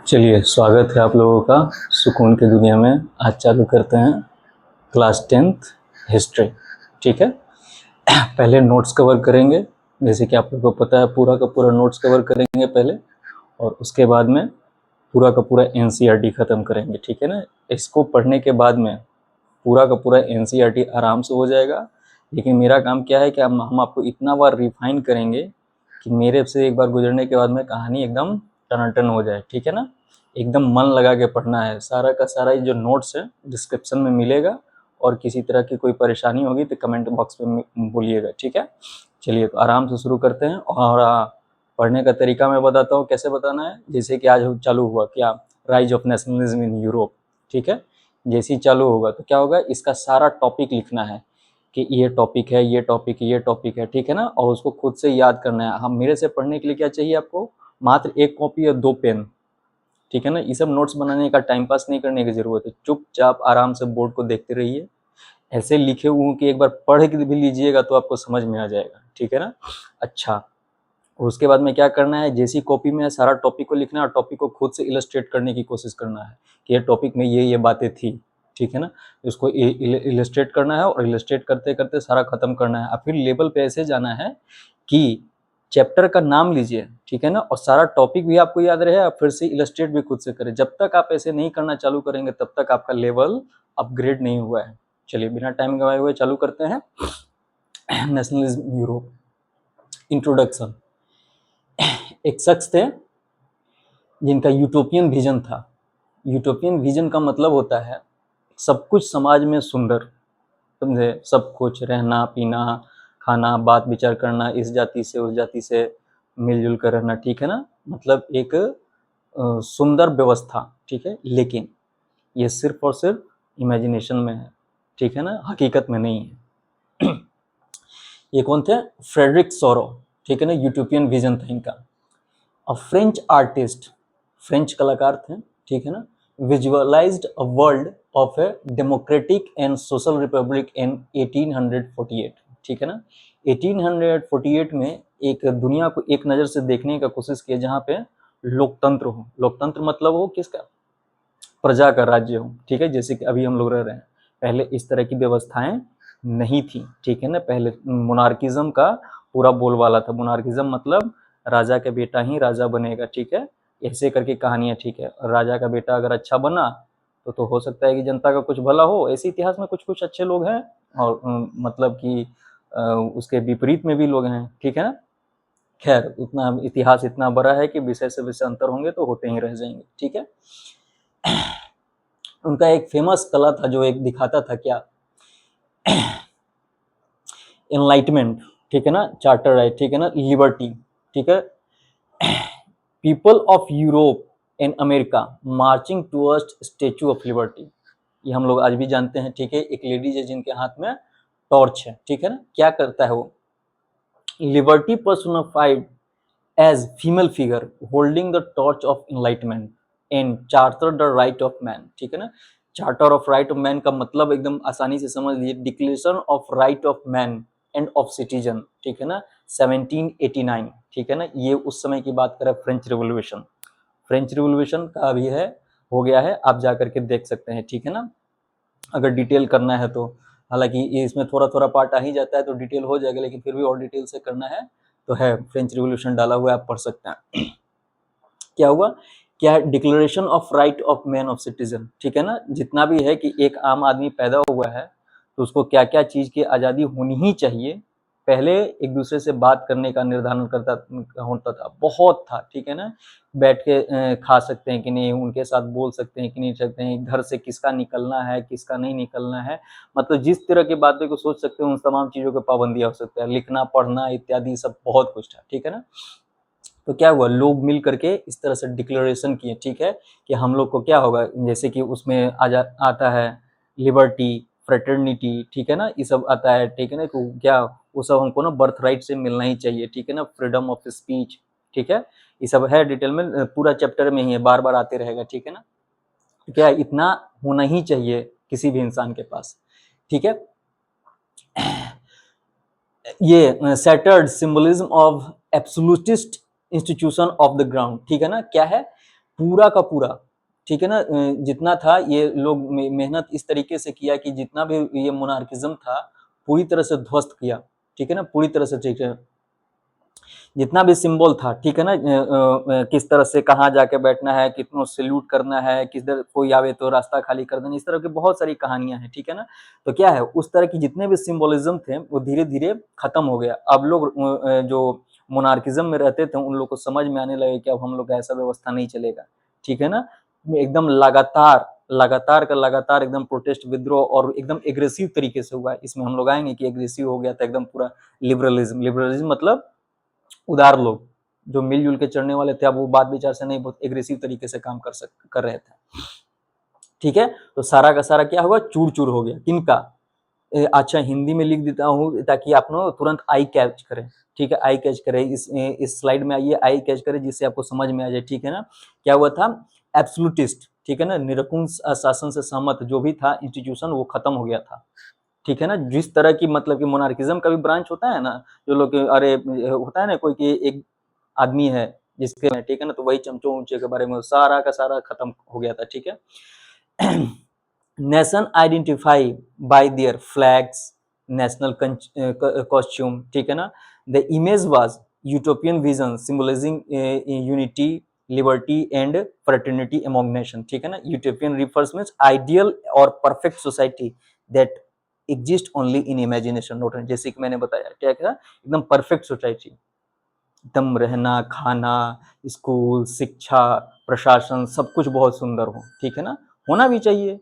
चलिए, स्वागत है आप लोगों का सुकून की दुनिया में। आज चालू करते हैं क्लास 10th हिस्ट्री। ठीक है, पहले नोट्स कवर करेंगे। जैसे कि आप लोगों को पता है, पूरा का पूरा नोट्स कवर करेंगे पहले, और उसके बाद में पूरा का पूरा एनसीईआरटी ख़त्म करेंगे। ठीक है ना, इसको पढ़ने के बाद में पूरा का पूरा एनसीईआरटी आराम से हो जाएगा। लेकिन मेरा काम क्या है कि हम आपको इतना बार रिफाइन करेंगे कि मेरे से एक बार गुजरने के बाद में कहानी एकदम टनाटन हो जाए। ठीक है ना, एकदम मन लगा के पढ़ना है। सारा का सारा जो नोट्स है डिस्क्रिप्शन में मिलेगा, और किसी तरह की कोई परेशानी होगी तो कमेंट बॉक्स में बोलिएगा। ठीक है, चलिए तो आराम से शुरू करते हैं। और पढ़ने का तरीका मैं बताता हूँ कैसे बताना है। जैसे कि आज चालू हुआ क्या, rise of nationalism in Europe. ठीक है, जैसे ही चालू होगा तो क्या होगा, इसका सारा टॉपिक लिखना है कि ये टॉपिक है, ये टॉपिक है, ये टॉपिक है। ठीक है ना, और उसको खुद से याद करना है। हम मेरे से पढ़ने के लिए क्या चाहिए आपको, मात्र एक कॉपी और 2 पेन। ठीक है ना, ये सब नोट्स बनाने का टाइम पास नहीं करने की जरूरत है। चुपचाप आराम से बोर्ड को देखते रहिए। ऐसे लिखे हुए कि एक बार पढ़ के भी लीजिएगा तो आपको समझ में आ जाएगा। ठीक है ना, अच्छा। उसके बाद में क्या करना है, जैसी कॉपी में सारा टॉपिक को लिखना है और टॉपिक को खुद से इलस्ट्रेट करने की कोशिश करना है कि ये टॉपिक में ये बातें थी। ठीक है ना, उसको इलस्ट्रेट करना है, और इलस्ट्रेट करते करते सारा खत्म करना है। और फिर लेवल पे ऐसे जाना है कि चैप्टर का नाम लीजिए। ठीक है ना, और सारा टॉपिक भी आपको याद रहे, और फिर से इलस्ट्रेट भी खुद से करें। जब तक आप ऐसे नहीं करना चालू करेंगे तब तक आपका लेवल अपग्रेड नहीं हुआ है। चलिए बिना टाइम गवाए हुए चालू करते हैं। Nationalism Europe, introduction. एक शख्स थे जिनका यूटोपियन विजन था। यूटोपियन विजन का मतलब होता है सब कुछ समाज में सुंदर, समझे, सब कुछ रहना पीना खाना बात विचार करना, इस जाति से उस जाति से मिलजुल कर रहना। ठीक है ना, मतलब एक सुंदर व्यवस्था। ठीक है, लेकिन ये सिर्फ और सिर्फ इमेजिनेशन में है। ठीक है ना, हकीकत में नहीं है। ये कौन थे, फ्रेडरिक सोरो। ठीक है ना, यूटोपियन विजन था इनका। अ फ्रेंच आर्टिस्ट, फ्रेंच कलाकार थे। ठीक है ना, visualized a world of a democratic and social republic in 1848। ठीक है ना, 1848 में एक दुनिया को एक नज़र से देखने का कोशिश किया जहाँ पे लोकतंत्र हो। लोकतंत्र मतलब हो किसका, प्रजा का राज्य हो। ठीक है, जैसे कि अभी हम लोग रह रहे हैं। पहले इस तरह की व्यवस्थाएं नहीं थी। ठीक है ना, पहले मोनार्किज्म का पूरा बोलबाला था। मोनार्किज्म मतलब राजा का बेटा ही राजा बनेगा। ठीक है, ऐसे करके कहानियां। ठीक है, राजा का बेटा अगर अच्छा बना तो हो सकता है कि जनता का कुछ भला हो। ऐसे इतिहास में कुछ कुछ अच्छे लोग हैं, और मतलब कि उसके विपरीत में भी लोग हैं। ठीक है ना, खैर उतना इतिहास इतना बड़ा है कि विषय से विषय अंतर होंगे तो होते ही रह जाएंगे। ठीक है, उनका एक फेमस कला था जो एक दिखाता था क्या, एनलाइटमेंट। ठीक है ना, चार्टर राइट। ठीक है ना, लिबर्टी। ठीक है, people of Europe and America marching towards statue of liberty. ये हम लोग आज भी जानते हैं। ठीक है, एक लेडीज है जिनके हाथ में टॉर्च है। ठीक है ना, क्या करता है वो, liberty personified as female figure holding the torch of enlightenment and charter the right of man। ठीक है ना, charter of right of man का मतलब एकदम आसानी से समझ लीजिए, declaration of right of man end of citizen. ठीक है ना, 1789। ठीक है ना, ये उस समय की बात करें, फ्रेंच रिवोल्यूशन। फ्रेंच रिवोल्यूशन का भी है, हो गया है, आप जा करके देख सकते हैं। ठीक है ना, अगर डिटेल करना है तो, हालांकि इसमें थोड़ा थोड़ा पार्ट आ ही जाता है तो डिटेल हो जाएगा, लेकिन फिर भी और डिटेल से करना है तो है, फ्रेंच रिवोल्यूशन डाला हुआ है, आप पढ़ सकते हैं। क्या हुआ, क्या, declaration of right of man of citizen. ठीक है ना, जितना भी है कि एक आम आदमी पैदा हुआ है तो उसको क्या क्या चीज की आज़ादी होनी ही चाहिए। पहले एक दूसरे से बात करने का निर्धारण करता होता था, बहुत था। ठीक है ना, बैठ के खा सकते हैं कि नहीं, उनके साथ बोल सकते हैं कि नहीं सकते हैं, घर से किसका निकलना है किसका नहीं निकलना है, मतलब जिस तरह की बातें को सोच सकते हैं उन तमाम चीज़ों की पाबंदियाँ हो सकती है, लिखना पढ़ना इत्यादि सब बहुत कुछ था। ठीक है ना, तो क्या हुआ, लोग मिल करके इस तरह से डिक्लेरेशन किए। ठीक है, कि हम लोग को क्या होगा, जैसे कि उसमें आता है लिबर्टी, फ्रेटर्निटी। ठीक है ना, ये सब आता है। ठीक है ना, क्या वो सब हमको ना बर्थ राइट से मिलना ही चाहिए। ठीक है ना, फ्रीडम ऑफ स्पीच। ठीक है, ये सब है डिटेल में, पूरा चैप्टर में ही है, बार बार आते रहेगा। ठीक है ना, तो क्या इतना होना ही चाहिए किसी भी इंसान के पास। ठीक है, ये centred symbolism of absolutist institution of the ground. ठीक है ना, क्या है, पूरा का पूरा, ठीक है ना, जितना था ये लोग मेहनत इस तरीके से किया कि जितना भी ये मोनार्किज्म था पूरी तरह से ध्वस्त किया, ठीक है ना, पूरी तरह से, ठीक है, जितना भी सिंबल था, ठीक है ना, किस तरह से कहाँ जाके बैठना है, कितनों सैल्यूट करना है, किधर कोई आवे तो रास्ता खाली कर देना, इस तरह की बहुत सारी कहानियां हैं, ठीक है ना। तो क्या है, उस तरह की जितने भी सिंबलिज्म थे वो धीरे धीरे खत्म हो गया। अब लोग जो मोनार्किज्म में रहते थे उन लोग को समझ में आने लगे कि अब हम लोग का ऐसा व्यवस्था नहीं चलेगा, ठीक है ना। एकदम लगातार लगातार का लगातार एकदम प्रोटेस्ट, विद्रोह और एकदम एग्रेसिव तरीके से हुआ। इसमें हम लोग आएंगे कि एग्रेसिव हो गया था एकदम पूरा लिबरलिज्म। लिबरलिज्म मतलब उदार लोग जो मिलजुल के चढ़ने वाले थे, अब वो बात विचार से नहीं, बहुत एग्रेसिव तरीके से काम कर रहे थे, ठीक है। तो सारा का सारा क्या हुआ, चूर चूर हो गया। किनका, अच्छा हिंदी में लिख देता हूँ ताकि आप लोग तुरंत आई कैच करें, ठीक है, आई कैच करें। इस स्लाइड में आइए, आई कैच करें जिससे आपको समझ में आ जाए, ठीक है ना। क्या हुआ था, एब्सोल्यूटिस्ट, ठीक है ना, निरंकुश शासन से सहमत जो भी था इंस्टीट्यूशन वो खत्म हो गया था, ठीक है ना। जिस तरह की मतलब कि मोनार्किज्म का भी ब्रांच होता है ना, जो लोग अरे होता है ना कोई कि एक आदमी है जिसके, ठीक है ना, तो वही चमचो ऊंचे के बारे में सारा का सारा खत्म हो गया था, ठीक है। Nation identify bye there flags, national costume, ठीक है ना। The image was utopian vision symbolising unity, liberty and fraternity among nation, ठीक है ना। यूटोपियन रिफर्स मींस आइडियल और perfect society that exist only in imagination. Note, जैसे कि मैंने बताया क्या क्या, एकदम परफेक्ट सोसाइटी, एकदम रहना खाना, स्कूल, शिक्षा, प्रशासन, सब कुछ बहुत सुंदर हो, ठीक है ना। होना भी चाहिए,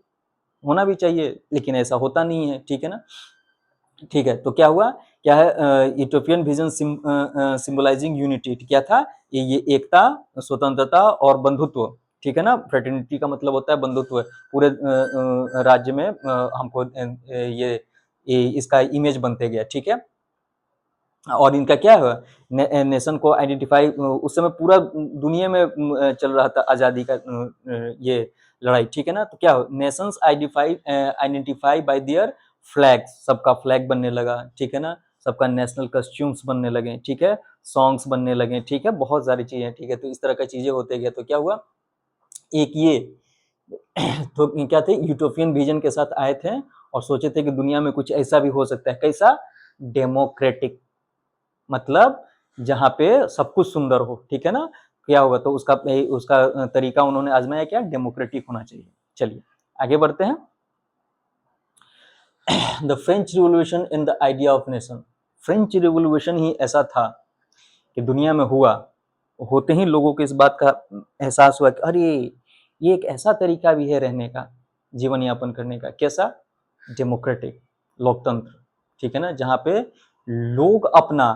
होना भी चाहिए, लेकिन ऐसा होता नहीं है, ठीक है ना। ठीक है, तो क्या हुआ, क्या है, यूटोपियन विजन सिंबलाइजिंग यूनिटी, क्या था ये एकता, स्वतंत्रता और बंधुत्व, ठीक है ना। फ्रेटर्निटी का मतलब होता है बंधुत्व। पूरे राज्य में हमको ये इसका इमेज बनते गया, ठीक है। और इनका क्या है, नेशन को आइडेंटिफाई, उस समय पूरा दुनिया में चल रहा था आजादी का ये लड़ाई, ठीक है ना। तो क्या हो, Nations identify bye there flags, सबका फ्लैग बनने लगा, ठीक है ना। सबका नेशनल कॉस्ट्यूम्स बनने लगे, ठीक है, सॉन्ग्स बनने लगे, ठीक है, बहुत सारी चीजें, ठीक है। तो इस तरह का चीजें होते गए, तो क्या हुआ, एक ये तो क्या थे, यूटोपियन विजन के साथ आए थे और सोचे थे कि दुनिया में कुछ ऐसा भी हो सकता है, कैसा, डेमोक्रेटिक, मतलब जहाँ पे सब कुछ सुंदर हो, ठीक है ना। क्या होगा, तो उसका उसका तरीका उन्होंने आजमाया, क्या, डेमोक्रेटिक होना चाहिए। चलिए आगे बढ़ते हैं। The French revolution in the idea of nation. French revolution ही ऐसा था कि दुनिया में हुआ, होते ही लोगों को इस बात का एहसास हुआ कि अरे ये एक ऐसा तरीका भी है रहने का, जीवन यापन करने का, कैसा, डेमोक्रेटिक, लोकतंत्र, ठीक है ना, जहाँ पे लोग अपना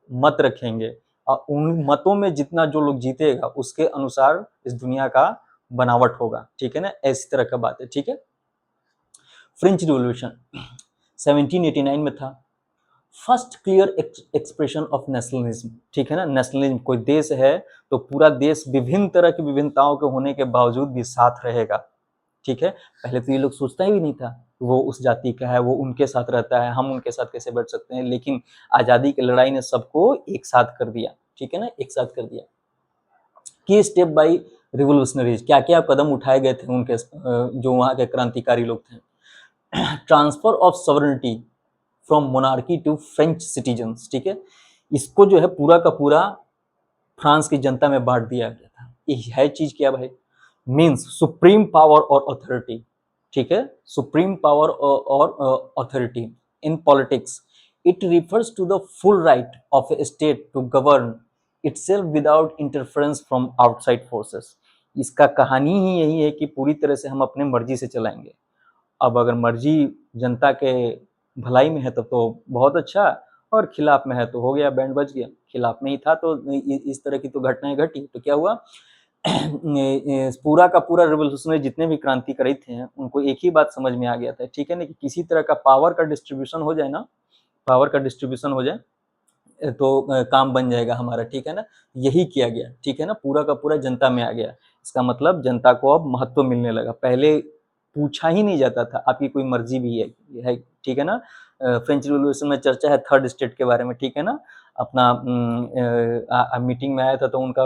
मत रखेंगे और उन मतों में जितना जो लोग जीतेगा उसके अनुसार इस दुनिया का बनावट होगा, ठीक है ना, ऐसी तरह का बात है, ठीक है। फ्रेंच रिवॉल्यूशन 1789 में था। First clear expression of nationalism, ठीक है ना। नेशनलिज्म, कोई देश है तो पूरा देश विभिन्न तरह की विभिन्नताओं के होने के बावजूद भी साथ रहेगा, ठीक है। पहले तो ये लोग सोचता ही नहीं था वो उस जाति का है, वो उनके साथ रहता है, हम उनके साथ कैसे बैठ सकते हैं, लेकिन आजादी की लड़ाई ने सबको एक साथ कर दिया, ठीक है ना, एक साथ कर दिया। की स्टेप बाई रिवोल्यूशनरीज, क्या क्या कदम उठाए गए थे उनके जो वहाँ के क्रांतिकारी लोग थे। Transfer of sovereignty from monarchy to French citizens, ठीक है, इसको जो है पूरा का पूरा फ्रांस की जनता में बांट दिया गया था। ये है चीज क्या भाई, मीन्स सुप्रीम पावर और अथॉरिटी, ठीक है, सुप्रीम पावर और authority in politics. It refers to the full right of a state to govern itself without interference from outside forces. इसका कहानी ही यही है कि पूरी तरह से हम अपने मर्जी से चलाएंगे। अब अगर मर्जी जनता के भलाई में है तो बहुत अच्छा, और खिलाफ में है तो हो गया, बैंड बज गया। खिलाफ में ही था तो इस तरह की तो घटनाएं घटी। तो क्या हुआ, पूरा का पूरा रिवोल्यूशनरी जितने भी क्रांतिकारी थे उनको एक ही बात समझ में आ गया था, ठीक है ना, कि किसी तरह का पावर का डिस्ट्रीब्यूशन हो जाए ना, पावर का डिस्ट्रीब्यूशन हो जाए तो काम बन जाएगा हमारा, ठीक है ना। यही किया गया, ठीक है ना, पूरा का पूरा जनता में आ गया। इसका मतलब जनता को अब महत्व मिलने लगा। पहले पूछा ही नहीं जाता था आपकी कोई मर्जी भी है, ठीक है ना। फ्रेंच रिवॉल्यूशन में चर्चा है थर्ड स्टेट के बारे में, ठीक है ना। अपना मीटिंग में आया था तो उनका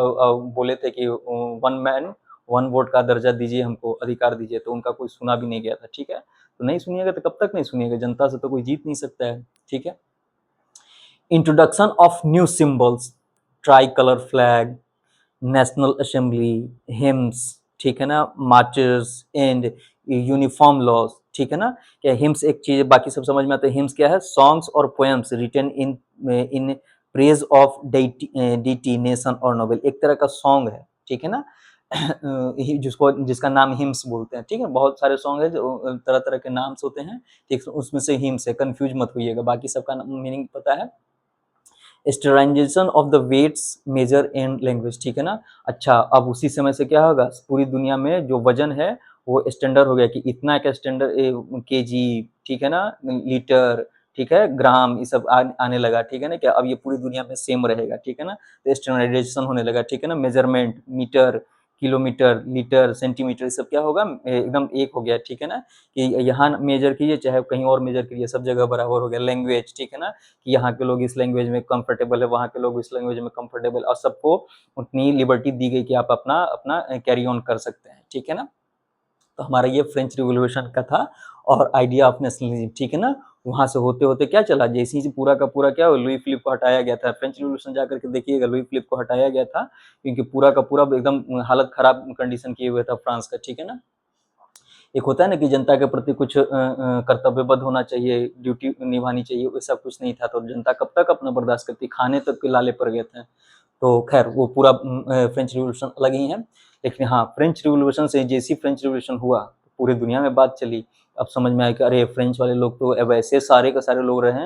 बोले थे कि वन मैन 1 वोट का दर्जा दीजिए, हमको अधिकार दीजिए, तो उनका कोई सुना भी नहीं गया था, ठीक है। तो नहीं सुनिएगा तो कब तक नहीं सुनिएगा, जनता से तो कोई जीत नहीं सकता है, ठीक है। Introduction of new symbols, try colour flag, national assembly, hymns, ठीक है ना, मार्चेस एंड यूनिफॉर्म लॉज, ठीक है ना। क्या हिम्स एक चीज, बाकी सब समझ में आता है। हिम्स क्या है? सॉन्ग्स और poems written in in praise of deity, nation और नोबल, एक तरह का सॉन्ग है, ठीक है ना। जिसको जिसका नाम हिम्स बोलते हैं, ठीक है। बहुत सारे सॉन्ग है जो तरह तरह के नाम से होते हैं, ठीक, उसमें से हिम्स है, कंफ्यूज मत होइएगा, बाकी सबका मीनिंग पता है। Standardisation of the weights measure and language, ठीक है ना। अच्छा, अब उसी समय से क्या होगा, पूरी दुनिया में जो वजन है वो स्टैंडर्ड हो गया कि इतना का स्टैंडर्ड, केजी, ठीक है ना, लीटर, ठीक है, ग्राम, ये सब आने लगा, ठीक है ना। क्या अब ये पूरी दुनिया में सेम रहेगा, ठीक है ना। तो स्टैंडर्डाइजेशन होने लगा, ठीक है ना। Measurement, metre, kilometre, litre, centimetre, ये सब क्या होगा, एकदम एक हो गया, ठीक है ना। कि यहाँ मेजर कीजिए चाहे कहीं और मेजर कीजिए, सब जगह बराबर हो गया। लैंग्वेज, ठीक है ना, कि यहाँ के लोग इस लैंग्वेज में कंफर्टेबल है, वहाँ के लोग इस लैंग्वेज में कंफर्टेबल, और सबको उतनी लिबर्टी दी गई कि आप अपना अपना कैरी ऑन कर सकते हैं, ठीक है ना। तो हमारा ये फ्रेंच रिवोल्यूशन का था और आइडिया ऑफ नेशनलिज्म, ठीक है ना। वहां से होते होते क्या चला, जैसे ही पूरा का पूरा क्या लुई फिलिप को हटाया गया था, फ्रेंच रिवोल्यूशन जाकर के देखिएगा, लुई फिलिप को हटाया गया था, क्योंकि पूरा का पूरा एकदम हालत खराब कंडीशन किए हुए था फ्रांस का, ठीक है ना। एक होता है ना कि जनता के प्रति कुछ कर्तव्यबद्ध होना चाहिए, ड्यूटी निभानी चाहिए, वैसा कुछ नहीं था। तो जनता कब तक अपना बर्दाश्त करती, खाने तक के लाले पड़ गए थे। तो खैर वो पूरा फ्रेंच रिवोल्यूशन अलग ही है। लेकिन हाँ, फ्रेंच रिवोल्यूशन से जैसी फ्रेंच रिवोल्यूशन हुआ, पूरी दुनिया में बात चली। अब समझ में आया कि अरे फ्रेंच वाले लोग तो अब ऐसे सारे के सारे लोग रह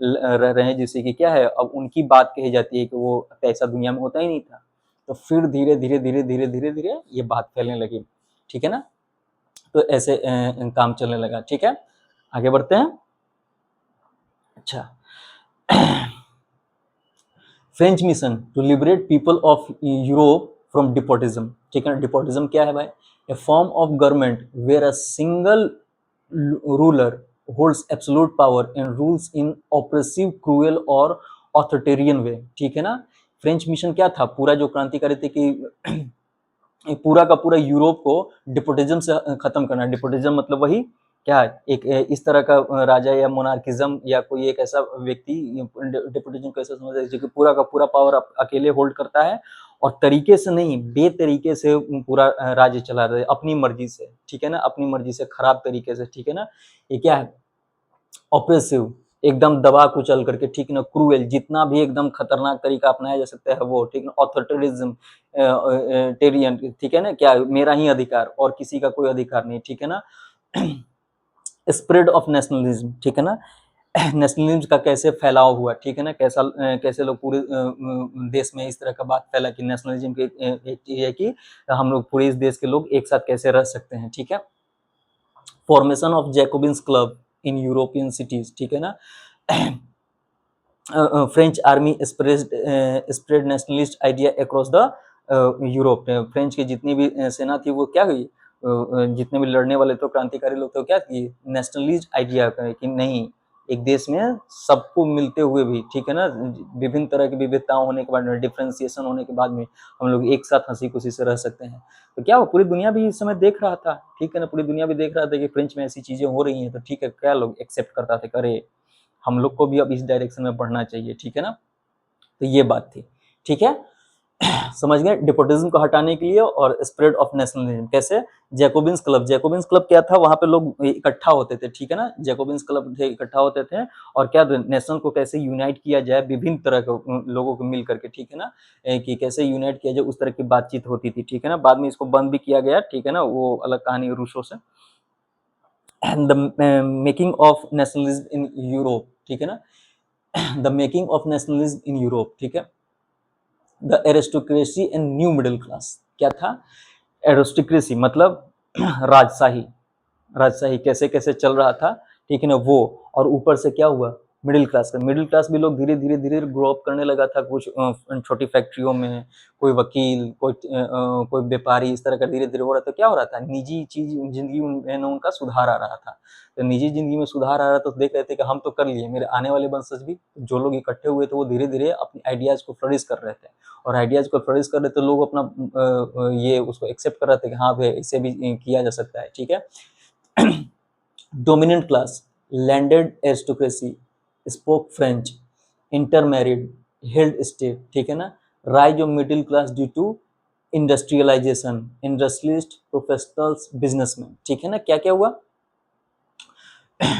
रहे हैं जिससे कि क्या है, अब उनकी बात कही जाती है कि वो ऐसा दुनिया में होता ही नहीं था। तो फिर धीरे धीरे धीरे धीरे धीरे धीरे ये बात फैलने लगी, ठीक है ना। तो ऐसे काम चलने लगा, ठीक है। आगे बढ़ते हैं। अच्छा, French mission to liberate people of Europe from despotism, ठीक है। डिपोटिज्म क्या है भाई? A form of government where a single ruler holds absolute power and rules in oppressive, cruel और ऑथोरिटेरियन वे, ठीक है ना। फ्रेंच मिशन क्या था? पूरा जो क्रांतिकारी थे कि पूरा का पूरा यूरोप को डिपोटिज्म से खत्म करना। डिपोटिज्म मतलब वही क्या है, एक इस तरह का राजा या मोनार्किज्म या कोई एक ऐसा व्यक्ति, डिपोटिज्म को ऐसा समझ लीजिए कि पूरा का पूरा पावर अकेले होल्ड करता है और तरीके से नहीं, बेतरीके से पूरा राज्य चला रहे अपनी मर्जी से, ठीक है ना, अपनी मर्जी से, खराब तरीके से, ठीक है ना। ये क्या है? ऑप्रेसिव, एकदम दबा कुचल करके, ठीक ना। क्रूएल, जितना भी एकदम खतरनाक तरीका अपनाया जा सकता है वो, ठीक ना। ऑथोरिटेरिज्म, टेरियन, ठीक है ना, क्या मेरा ही अधिकार और किसी का कोई अधिकार नहीं, ठीक है ना। स्प्रेड ऑफ नेशनलिज्म, ठीक है ना। नेशनलिज्म का कैसे फैलाव हुआ, ठीक है ना। कैसे लोग पूरे देश में इस तरह का बात फैला कि नेशनलिज्म की एक चीज है कि हम लोग पूरे इस देश के लोग एक साथ कैसे रह सकते हैं, ठीक है। Formation of Jacobins club in European cities, ठीक है ना। French army spread nationalist idea across the Europe. French की जितनी भी सेना थी वो क्या हुई, जितने भी लड़ने वाले तो क्रांतिकारी लोग तो क्या किए, नेशनलिस्ट आइडिया कि नहीं, एक देश में सबको मिलते हुए भी, ठीक है ना, विभिन्न तरह की विविधताओं होने के बाद, डिफ्रेंसिएशन होने के बाद में हम लोग एक साथ हंसी खुशी से रह सकते हैं। तो क्या हो, पूरी दुनिया भी इस समय देख रहा था, ठीक है ना। पूरी दुनिया भी देख रहा था कि फ्रेंच में ऐसी चीजें हो रही हैं, तो ठीक है, क्या लोग एक्सेप्ट करता थे, अरे हम लोग को भी अब इस डायरेक्शन में बढ़ना चाहिए, ठीक है ना। तो ये बात थी, ठीक है। समझ गए, डिपोटिज्म को हटाने के लिए और स्प्रेड ऑफ नेशनलिज्म कैसे। जैकोबिन्स क्लब, जैकोबिन्स क्लब क्या था, वहां पे लोग इकट्ठा होते थे, ठीक है ना। जैकोबिन्स क्लब थे, इकट्ठा होते थे और क्या, नेशनल को कैसे यूनाइट किया जाए, विभिन्न तरह के लोगों को मिल करके, ठीक है ना, कि कैसे यूनाइट किया जाए, उस तरह की बातचीत होती थी, ठीक है ना। बाद में इसको बंद भी किया गया, ठीक है ना, वो अलग कहानी रूसों से। The making of nationalism in Europe, ठीक है ना। The making of nationalism in Europe, ठीक है। The aristocracy and new middle class, क्या था? एरिस्टोक्रेसी मतलब राजशाही, राजशाही कैसे कैसे चल रहा था, ठीक है ना वो, और ऊपर से क्या हुआ, मिडिल क्लास का, मिडिल क्लास भी लोग धीरे धीरे धीरे ग्रो अप करने लगा था, कुछ छोटी फैक्ट्रियों में, कोई वकील, कोई व्यापारी, इस तरह का धीरे धीरे हो रहा था। क्या हो रहा था, निजी चीज जिंदगी में उनका सुधार आ रहा था। तो निजी जिंदगी में सुधार आ रहा था तो देख रहे थे कि हम तो कर लिए, मेरे आने वाले वंशज भी, जो लोग इकट्ठे हुए थे वो धीरे धीरे अपने आइडियाज को फ्लरिश कर रहे थे, और आइडियाज को फ्लरिश कर रहे थे, लोग अपना ये उसको एक्सेप्ट कर रहे थे कि हाँ भाई इसे भी किया जा सकता है, ठीक है। Dominant class, landed aristocracy, spoke French, intermarried, held state, ठीक है ना। Rise of middle class due to industrialisation, industrialist, professionals, businessman, ठीक है ना। क्या क्या हुआ,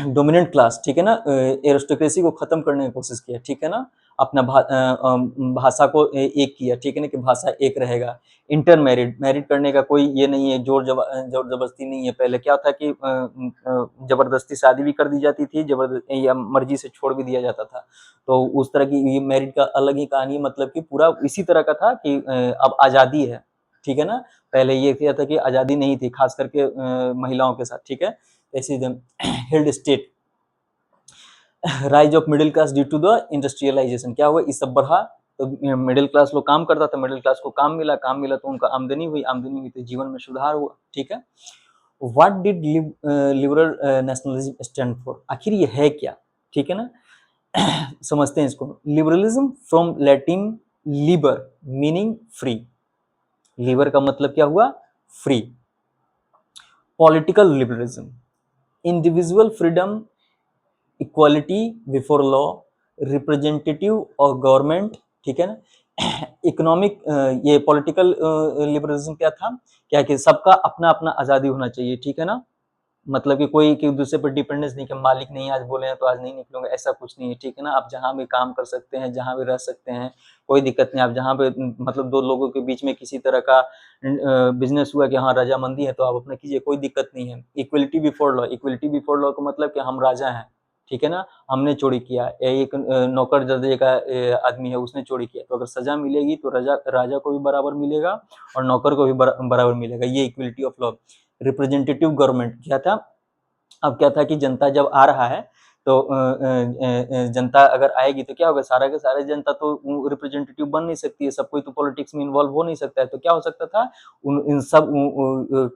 डोमिनेंट क्लास, ठीक है ना, एरिस्टोक्रेसी को खत्म करने की कोशिश किया, ठीक है ना, अपना भाषा को एक किया, ठीक है ना, कि भाषा एक रहेगा। इंटर मैरिड, मैरिड करने का कोई ये नहीं है, जोर जबरदस्ती नहीं है। पहले क्या था कि जबरदस्ती शादी भी कर दी जाती थी, जबरदस्ती या मर्जी से छोड़ भी दिया जाता था। तो उस तरह की ये मैरिड का अलग ही कहानी, मतलब कि पूरा इसी तरह का था कि अब आज़ादी है, ठीक है ना। पहले ये किया था कि आज़ादी नहीं थी, खास करके महिलाओं के साथ, ठीक है। ऐसे held state, rise of middle class due to the industrialisation, क्या हुआ, इस सब बढ़ा, तो मिडिल क्लास लोग काम करता था, मिडिल क्लास को काम मिला, तो उनका आमदनी हुई, तो जीवन में सुधार हुआ, ठीक है। What did liberal nationalism stand for, आखिर ये है क्या, ठीक है ना। समझते हैं इसको। Liberalism from Latin Libre meaning free, Libre का मतलब क्या हुआ, free. Political liberalism, individual freedom, equality before law, representative और गवर्नमेंट, ठीक है ना। इकोनॉमिक, ये पॉलिटिकल लिबरलिज्म क्या था, क्या कि सबका अपना अपना आज़ादी होना चाहिए, ठीक है ना। मतलब कि कोई कि दूसरे पर डिपेंडेंस नहीं, कि मालिक नहीं आज बोले हैं तो आज नहीं निकलूंगा, ऐसा कुछ नहीं है, ठीक है ना। आप जहाँ भी काम कर सकते हैं, जहाँ भी रह सकते हैं, कोई दिक्कत नहीं। आप जहाँ पे मतलब दो लोगों के बीच में किसी तरह का बिजनेस हुआ कि हाँ रजामंदी है, तो आप अपना कीजिए, कोई दिक्कत नहीं है। Equality before law, equality before law का मतलब कि हम राजा हैं, ठीक है ना, हमने चोरी किया, एक नौकर दर्जे का आदमी है, उसने चोरी किया, तो अगर सजा मिलेगी तो राजा को भी बराबर मिलेगा और नौकर को भी बराबर मिलेगा, ये equality of law. Representative government क्या था, अब क्या था कि जनता जब आ रहा है तो जनता अगर आएगी तो क्या होगा, सारा के सारे जनता तो रिप्रेजेंटेटिव बन नहीं सकती है, सब कोई तो पॉलिटिक्स में इन्वॉल्व हो नहीं सकता है, तो क्या हो सकता था, इन सब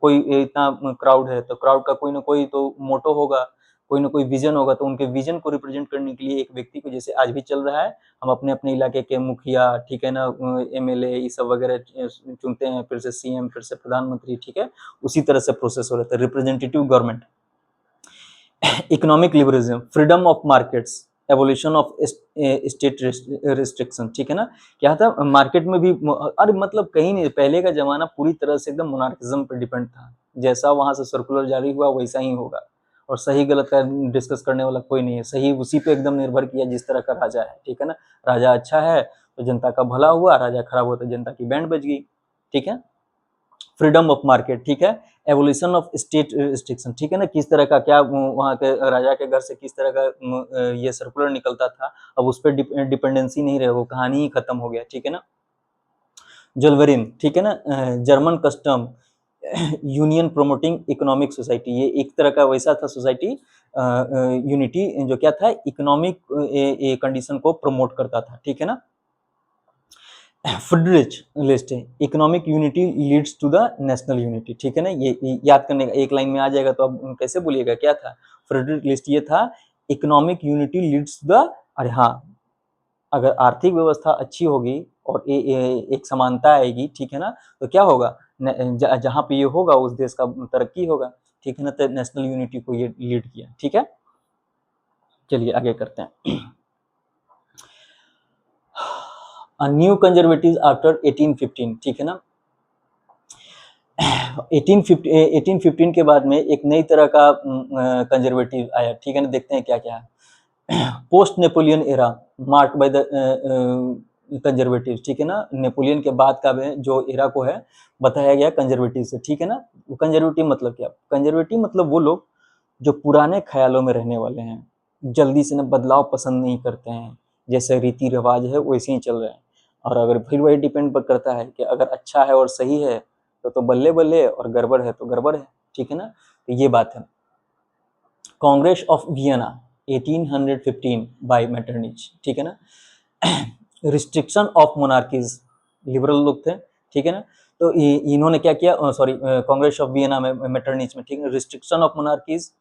कोई इतना क्राउड है तो क्राउड का कोई ना कोई तो मोटो होगा, कोई ना कोई विजन होगा, तो उनके विजन को रिप्रेजेंट करने के लिए एक व्यक्ति को, जैसे आज भी चल रहा है, हम अपने अपने इलाके के मुखिया, ठीक है ना, एमएलए ये सब वगैरह चुनते हैं, फिर से सीएम, फिर से प्रधानमंत्री, ठीक है, उसी तरह से प्रोसेस हो रहा था, representative government. Economic liberalism, freedom of markets, evolution of state restriction, ठीक है ना। क्या था, मार्केट में भी, अरे मतलब कहीं नहीं, पहले का जमाना पूरी तरह से एकदम मोनार्किज्म पर डिपेंड था, जैसा वहां से सर्कुलर जारी हुआ वैसा ही होगा, और सही गलत का डिस्कस करने वाला कोई नहीं है, सही उसी पे एकदम निर्भर किया जिस तरह का राजा है, ठीक है ना। राजा अच्छा है तो जनता का भला हुआ, राजा खराब हुआ तो जनता की बैंड बज गई, ठीक है। फ्रीडम ऑफ मार्केट, ठीक है। एवोल्यूशन ऑफ स्टेट रिस्ट्रिक्शन, ठीक है ना, किस तरह का क्या वहाँ के राजा के घर से किस तरह का ये सर्कुलर निकलता था, अब उस पर डिपेंडेंसी नहीं रहे, वो कहानी ही खत्म हो गया, ठीक है ना। जोल्वेरिन, ठीक है ना, German custom, union promoting economic society, ये एक तरह का वैसा था सोसाइटी, यूनिटी जो क्या था, इकोनॉमिक कंडीशन को प्रमोट करता था, ठीक है ना। फ्रिडरिच लिस्ट है, economic unity leads to the national unity, ठीक है ना, ये याद करने का, एक लाइन में आ जाएगा तो अब कैसे बोलिएगा, क्या था फ्रिडरिच लिस्ट, ये था economic unity leads to the, अरे हाँ, अगर आर्थिक व्यवस्था अच्छी होगी और एक समानता आएगी, ठीक है ना, तो क्या होगा, जहाँ पे ये होगा उस देश का तरक्की होगा, ठीक है ना, तो नेशनल यूनिटी को ये लीड किया, ठीक है। चलिए आगे करते हैं। न्यू कंजर्वेटिव आफ्टर 1815, ठीक है ना। 1815 के बाद में एक नई तरह का कंजर्वेटिव आया, ठीक है ना, देखते हैं क्या क्या है। Post Napoleon era mark bye the conservative, ठीक है ना, नेपोलियन के बाद का जो एरा को है बताया गया कंजर्वेटिव से, ठीक है ना। कंजर्वेटिव मतलब क्या, कंजर्वेटिव मतलब वो लोग जो पुराने ख्यालों में रहने वाले हैं, जल्दी से ना बदलाव पसंद नहीं करते हैं, जैसे रीति रिवाज है वैसे ही चल रहे हैं, और अगर फिर वही डिपेंड करता है कि अगर अच्छा है और सही है तो बल्ले बल्ले, और गड़बड़ है तो गड़बड़ है, ठीक है ना, तो ये बात है। कांग्रेस ऑफ वियना, 1815 बाय मेटरनिच, ठीक है ना। रिस्ट्रिक्शन ऑफ मोनार्कीज, लिबरल लोग थे, ठीक है ना। तो इन्होंने क्या किया, सॉरी, कांग्रेस ऑफ वियना में, मेटरनिच में, ठीक है। Restriction of monarchies,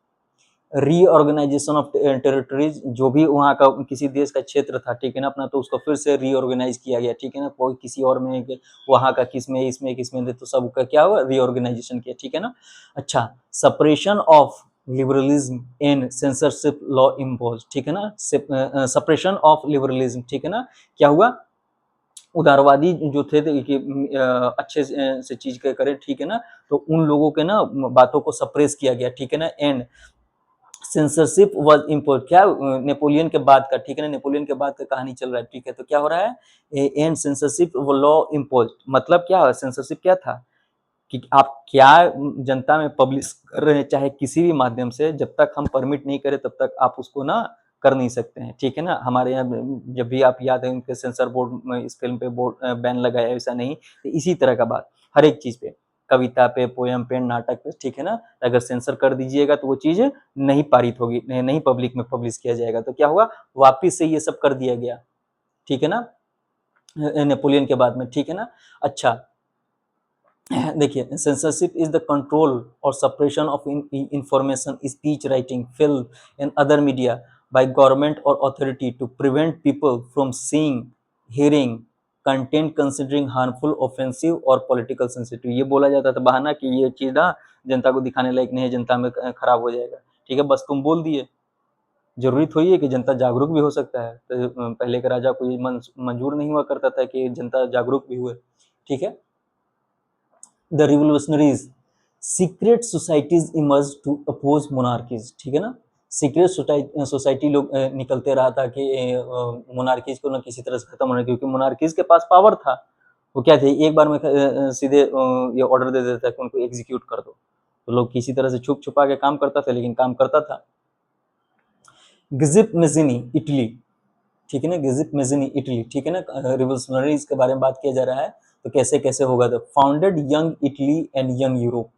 reorganisation of territories, जो भी वहाँ का किसी देश का क्षेत्र था, ठीक है ना अपना, तो उसको फिर से रीऑर्गेनाइज किया गया, ठीक है ना। कोई किसी और में, वहाँ का किस में, इसमें किस में, तो सबका क्या हुआ, रीऑर्गेनाइजेशन किया, ठीक है ना। अच्छा, separation of liberalism and censorship law impose, ठीक है ना। सपरेशन ऑफ लिबरलिज्म, ठीक है ना। क्या हुआ, उदारवादी जो थे कि अच्छे से चीज करें, ठीक है ना, तो उन लोगों के ना बातों को सप्रेस किया गया, ठीक है ना। एंड सेंसरशिप वाज इम्पोज, क्या नेपोलियन के बाद का, ठीक है ना, नेपोलियन के बाद का कहानी चल रहा है, ठीक है। तो क्या हो रहा है, एंड सेंसरशिप लॉ इम्पोज, मतलब क्या, सेंसरशिप क्या था कि आप क्या जनता में पब्लिश कर रहे हैं, चाहे किसी भी माध्यम से, जब तक हम परमिट नहीं करें तब तक आप उसको ना कर नहीं सकते हैं, ठीक है ना। हमारे यहाँ जब भी आप याद है उनके सेंसर बोर्ड में इस फिल्म पे बोर्ड बैन लगाया, ऐसा नहीं, तो इसी तरह का बात हर एक चीज पे, कविता पे, पोयम पे, नाटक पे, ठीक है ना। अगर सेंसर कर दीजिएगा तो वो चीज नहीं पारित होगी, नहीं पब्लिक में पब्लिश किया जाएगा, तो क्या होगा, वापिस से ये सब कर दिया गया, ठीक है ना, नेपोलियन के बाद में, ठीक है ना। अच्छा, देखिए, सेंसरशिप इज द कंट्रोल और suppression of information, speech, writing, film and other media by government और authority to prevent people from seeing, hearing content considering harmful, offensive और पॉलिटिकल सेंसिटिव। ये बोला जाता था बहाना कि ये चीज ना जनता को दिखाने लायक नहीं है, जनता में खराब हो जाएगा, ठीक है, बस तुम बोल दिए, जरूरी थोड़ी है कि जनता जागरूक भी हो सकता है। तो पहले के राजा को ये मंजूर नहीं हुआ करता था कि जनता जागरूक भी हुए, ठीक है। The revolutionaries, secret societies emerge to oppose monarchies, ठीक है ना। सीक्रेट सोसाइटी लोग निकलते रहा था कि मोनार्कीज को ना किसी तरह से खत्म होना, क्योंकि मोनार्कीज के पास पावर था, वो क्या थे, एक बार में सीधे ये ऑर्डर दे देता कि उनको एग्जीक्यूट कर दो, तो लोग किसी तरह से छुप छुपा के काम करता था, लेकिन काम करता था। गिजिप मेजिनी, इटली, ठीक है ना, गिजिप मेजिनी, इटली, ठीक है ना। रिवोल्यूशनरीज के बारे में बात किया जा रहा है, तो कैसे कैसे होगा, तो founded young Italy and young Europe,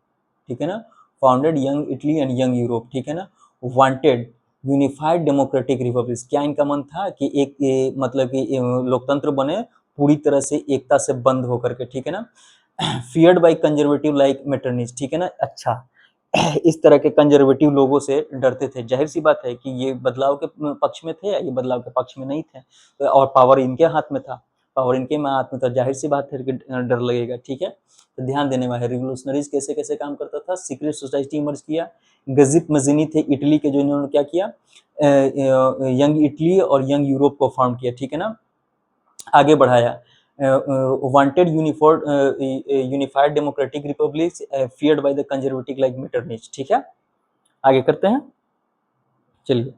ठीक है ना। Founded young Italy and young Europe, ठीक है ना। वांटेड यूनिफाइड डेमोक्रेटिक रिपब्लिक, क्या इनका मन था कि एक मतलब कि लोकतंत्र बने पूरी तरह से एकता से बंद होकर के, ठीक है ना। Feared by conservative like Metternich, ठीक है ना। अच्छा, इस तरह के कंजर्वेटिव लोगों से डरते थे, जाहिर सी बात है कि ये बदलाव के पक्ष में थे या ये बदलाव के पक्ष में नहीं थे, तो और पावर इनके हाथ में था, पावर इनके हाथ में था, जाहिर सी बात है कि डर लगेगा, ठीक है। तो ध्यान देने वाला है, रिवोल्यूशनरीज कैसे कैसे काम करता था, सीक्रेट सोसाइटी इमर्ज किया, गजिप मजीनी थे इटली के, जो इन्होंने क्या किया, यंग इटली और यंग यूरोप को फॉर्म किया, ठीक है ना, आगे बढ़ाया। Wanted unified democratic republic feared by the conservative like Metternich, ठीक है। आगे करते हैं, चलिए।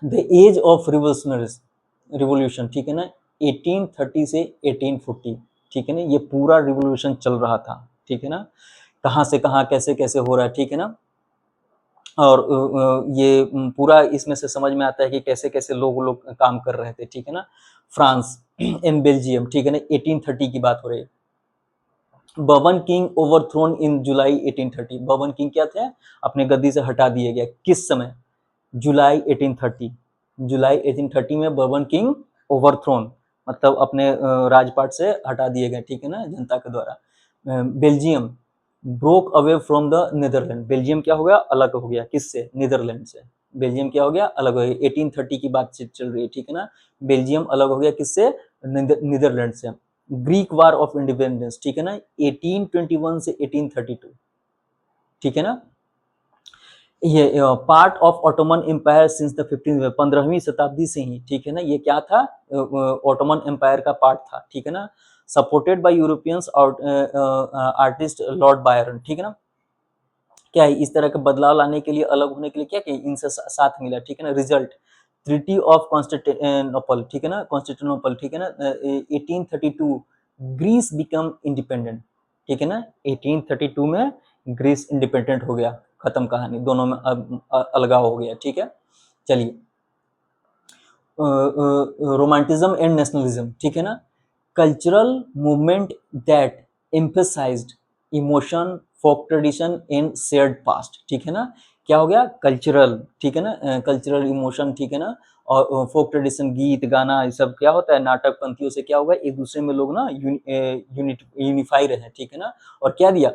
द एज ऑफ रिवोल्यूशन, ठीक है ना, 1830 से 1840, ठीक है ना, ये पूरा रिवोल्यूशन चल रहा था, ठीक है ना, कहाँ से कहाँ कैसे कैसे हो रहा है, ठीक है ना। और ये पूरा इसमें से समझ में आता है कि कैसे कैसे लोग लोग काम कर रहे थे, ठीक है ना। फ्रांस एंड बेल्जियम, ठीक है ना, 1830 की बात हो रही है। बर्बन किंग ओवरथ्रोन इन जुलाई 1830, बर्बन किंग क्या थे, अपने गद्दी से हटा दिए गए, किस समय, जुलाई 1830, जुलाई 1830 में बर्बन किंग ओवरथ्रोन, मतलब अपने राजपाट से हटा दिए गए, ठीक है ना, जनता के द्वारा। Belgium broke away from the Netherland, Belgium क्या हो गया, अलग हो गया, किससे, नीदरलैंड से। बेल्जियम क्या हो गया, अलग हो गया, 1830 की बातचीत चल रही है, ठीक है ना। बेल्जियम अलग हो गया किससे, नीदरलैंड से। ग्रीक वार ऑफ इंडिपेंडेंस, ठीक है ना, 1821 से 1832, ठीक है ना। ये part of Ottoman empire since the 15वीं शताब्दी से ही, ठीक है ना, ये क्या था, ऑटोमन एम्पायर का पार्ट था, ठीक है ना। सपोर्टेड बाय यूरोपियंस और आर्टिस्ट लॉर्ड बायरन, ठीक है ना। क्या है, इस तरह के बदलाव लाने के लिए, अलग होने के लिए क्या कि इनसे साथ मिला, ठीक है ना। रिजल्ट, ट्रीटी ऑफ कॉन्स्टेंटिनोपल, ठीक है ना, कॉन्स्टेंटिनोपल, ठीक है ना, 1832 ग्रीस बिकम इंडिपेंडेंट, ठीक है ना, 1832 में ग्रीस इंडिपेंडेंट हो गया, खत्म कहानी, दोनों में अलगाव हो गया, ठीक है। चलिए, रोमांटिज्म एंड नेशनलिज्म, ठीक है ना, cultural movement that emphasised emotion, folk tradition and shared past, ठीक है ना। क्या हो गया, कल्चरल, ठीक है ना, कल्चरल इमोशन, ठीक है ना, और फोक ट्रेडिशन, गीत गाना, ये सब क्या होता है, नाटक पंक्तियों से क्या होगा, एक दूसरे में लोग ना यूनिफाई रहे, ठीक है ना, और क्या दिया,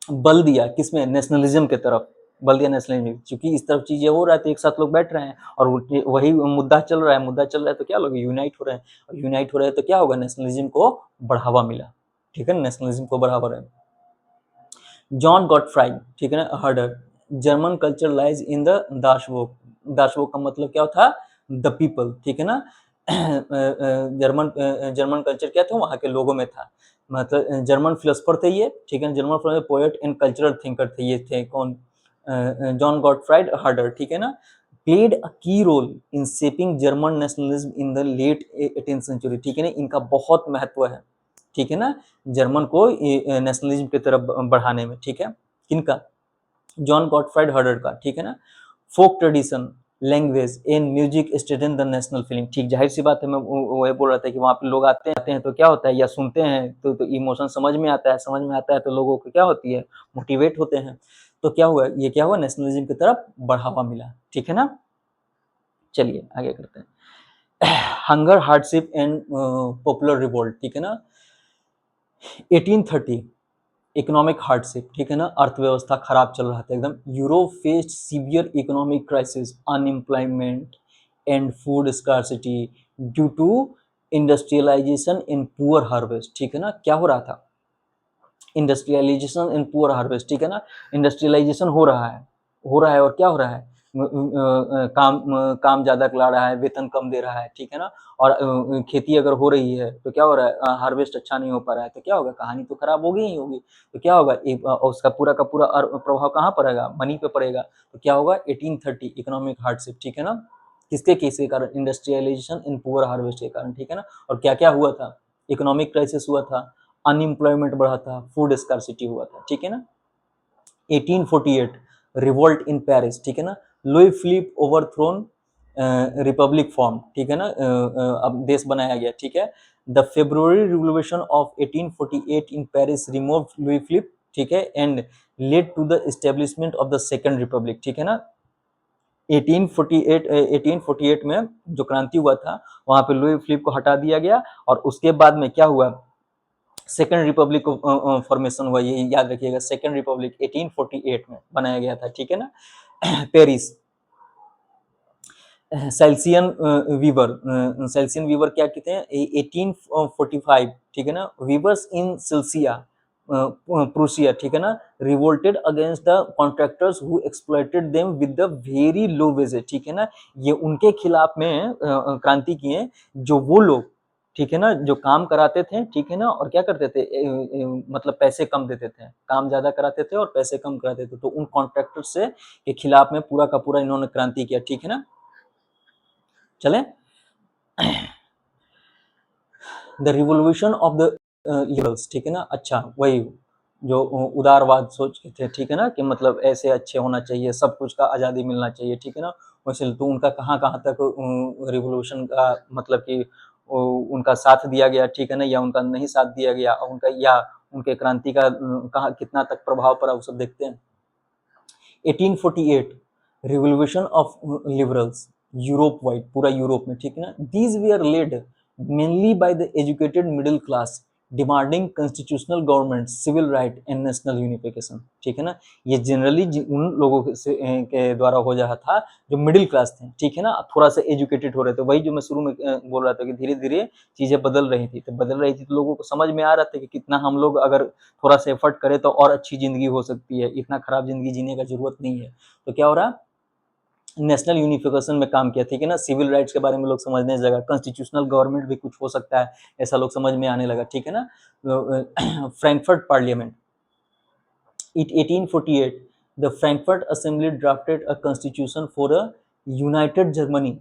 बल दिया किसमें, नेशनलिज्म के तरफ बल दिया, नेशनलिज्म, क्योंकि इस तरफ चीजें हो रहा है तो एक साथ लोग बैठ रहे हैं और वही मुद्दा चल रहा है, मुद्दा चल रहा है तो क्या लोग यूनाइट हो रहे हैं, और यूनाइट हो रहे हैं तो क्या होगा, नेशनलिज्म को बढ़ावा मिला, ठीक है, नेशनलिज्म को बढ़ावा रहे। जॉन गॉटफ्राइड, ठीक है ना, Herder, German culture lies in the das Volk, das Volk का मतलब क्या था, द पीपल, ठीक है ना, जर्मन कल्चर क्या था, वहां के लोगों में था, मतलब जर्मन फिलोसफर थे ये, ठीक है, German poet and cultural thinker थे, ये थे कौन, जॉन गॉटफ्राइड हर्डर, ठीक है ना, played a key role in shaping German nationalism in the late 18th century, ठीक है ना, इनका बहुत महत्व है, ठीक है ना, जर्मन को नेशनलिज्म की तरफ बढ़ाने में, ठीक है, किनका, जॉन गॉटफ्राइड हर्डर का, ठीक है ना, folk tradition, language and music strengthen the national feeling, ठीक, जाहिर सी बात है, मैं वही बोल रहा था कि वहाँ पे लोग आते हैं तो क्या होता है, या सुनते हैं तो इमोशन समझ में आता है, समझ में आता है तो लोगों को क्या होती है, मोटिवेट होते हैं, तो क्या हुआ, ये क्या हुआ, नेशनलिज्म की तरफ बढ़ावा मिला, ठीक है ना। चलिए आगे करते हैं। Hunger, hardship and popular revolt, ठीक है ना, 1830 इकोनॉमिक हार्डशिप, ठीक है ना, अर्थव्यवस्था खराब चल रहा था एकदम, Europe faced severe economic crisis, unemployment and food scarcity due to industrialisation in poor harvest, ठीक है ना, क्या हो रहा था, इंडस्ट्रियलाइजेशन इन पुअर हार्वेस्ट, ठीक है ना, इंडस्ट्रियलाइजेशन हो रहा है और क्या हो रहा है, काम ज्यादा ला रहा है, वेतन कम दे रहा है, ठीक है ना, और खेती अगर हो रही है तो क्या हो रहा है, हार्वेस्ट अच्छा नहीं हो पा रहा है, तो क्या होगा, कहानी तो खराब होगी ही होगी, तो क्या होगा, उसका पूरा का पूरा प्रभाव कहाँ पड़ेगा, मनी पे पड़ेगा, तो क्या होगा, 1830 इकोनॉमिक हार्डशिप, ठीक है ना, किसके केस के कारण, इंडस्ट्रियलाइजेशन इन पुअर हार्वेस्ट के कारण, ठीक है ना, और क्या क्या हुआ था, इकोनॉमिक क्राइसिस हुआ था, अनएम्प्लॉयमेंट बढ़ा था, फूड स्कार्सिटी हुआ था, ठीक है ना। 1848 रिवोल्ट इन पेरिस, ठीक है ना, Louis Philippe overthrown, republic form, ठीक है ना, अब देश बनाया गया, ठीक है, the February revolution of 1848 in Paris removed Louis Philippe, ठीक है, and led to the establishment of the second republic, ठीक है ना, 1848 में जो क्रांति हुआ था वहां पे लुई फिलिप को हटा दिया गया, और उसके बाद में क्या हुआ, सेकेंड रिपब्लिक फॉर्मेशन हुआ, ये याद रखिएगा, सेकेंड रिपब्लिक 1848 में बनाया गया था, ठीक है ना। पेरिस, सेल्सियन वीवर, सेल्सियन वीवर क्या कहते हैं, 1845, ठीक है ना, वीवर्स इन सिल्सिया, प्रूसिया, ठीक है ना, revolted against the contractors who exploited them with the very low wages, ठीक है ना, ये उनके खिलाफ में क्रांति किए, जो वो लोग, ठीक है ना, जो काम कराते थे, ठीक है ना, और क्या करते थे, मतलब पैसे कम देते थे, काम ज्यादा कराते थे और पैसे कम कराते थे, तो उन कॉन्ट्रैक्टर से के खिलाफ में पूरा का पूरा इन्होंने क्रांति किया, ठीक है ना। चले, the revolution of the liberals, ठीक है ना, अच्छा वही जो उदारवाद सोच के थे, ठीक है ना, कि मतलब ऐसे अच्छे होना चाहिए, सब कुछ का आज़ादी मिलना चाहिए, ठीक है ना, वैसे तो उनका कहाँ कहाँ तक रिवोल्यूशन का मतलब कि उनका साथ दिया गया, ठीक है ना, या उनका नहीं साथ दिया गया, उनका या उनके क्रांति का कहाँ कितना तक प्रभाव पड़ा, वो सब देखते हैं। 1848 revolution of liberals, Europe wide, पूरा यूरोप में, ठीक है ना, these we are led mainly by the educated middle class demanding constitutional government, civil right and national unification, ठीक है ना, ये जनरली उन लोगों के द्वारा हो रहा था जो मिडिल क्लास थे, ठीक है ना, थोड़ा सा एजुकेटेड हो रहे थे, वही जो मैं शुरू में बोल रहा था कि धीरे धीरे चीजें बदल रही थी, तो लोगों को समझ में आ रहा था कि कितना हम लोग अगर थोड़ा सा एफर्ट करें तो और अच्छी जिंदगी हो सकती है, इतना खराब जिंदगी जीने का जरूरत नहीं है, तो क्या हो रहा, नेशनल यूनिफिकेशन में काम किया, ठीक है ना, सिविल राइट्स के बारे में लोग समझने लगा, कॉन्स्टिट्यूशनल गवर्नमेंट भी कुछ हो सकता है, ऐसा लोग समझ में आने लगा, ठीक है ना। Frankfurt parliament, 1848 the Frankfurt Assembly drafted a constitution for a united Germany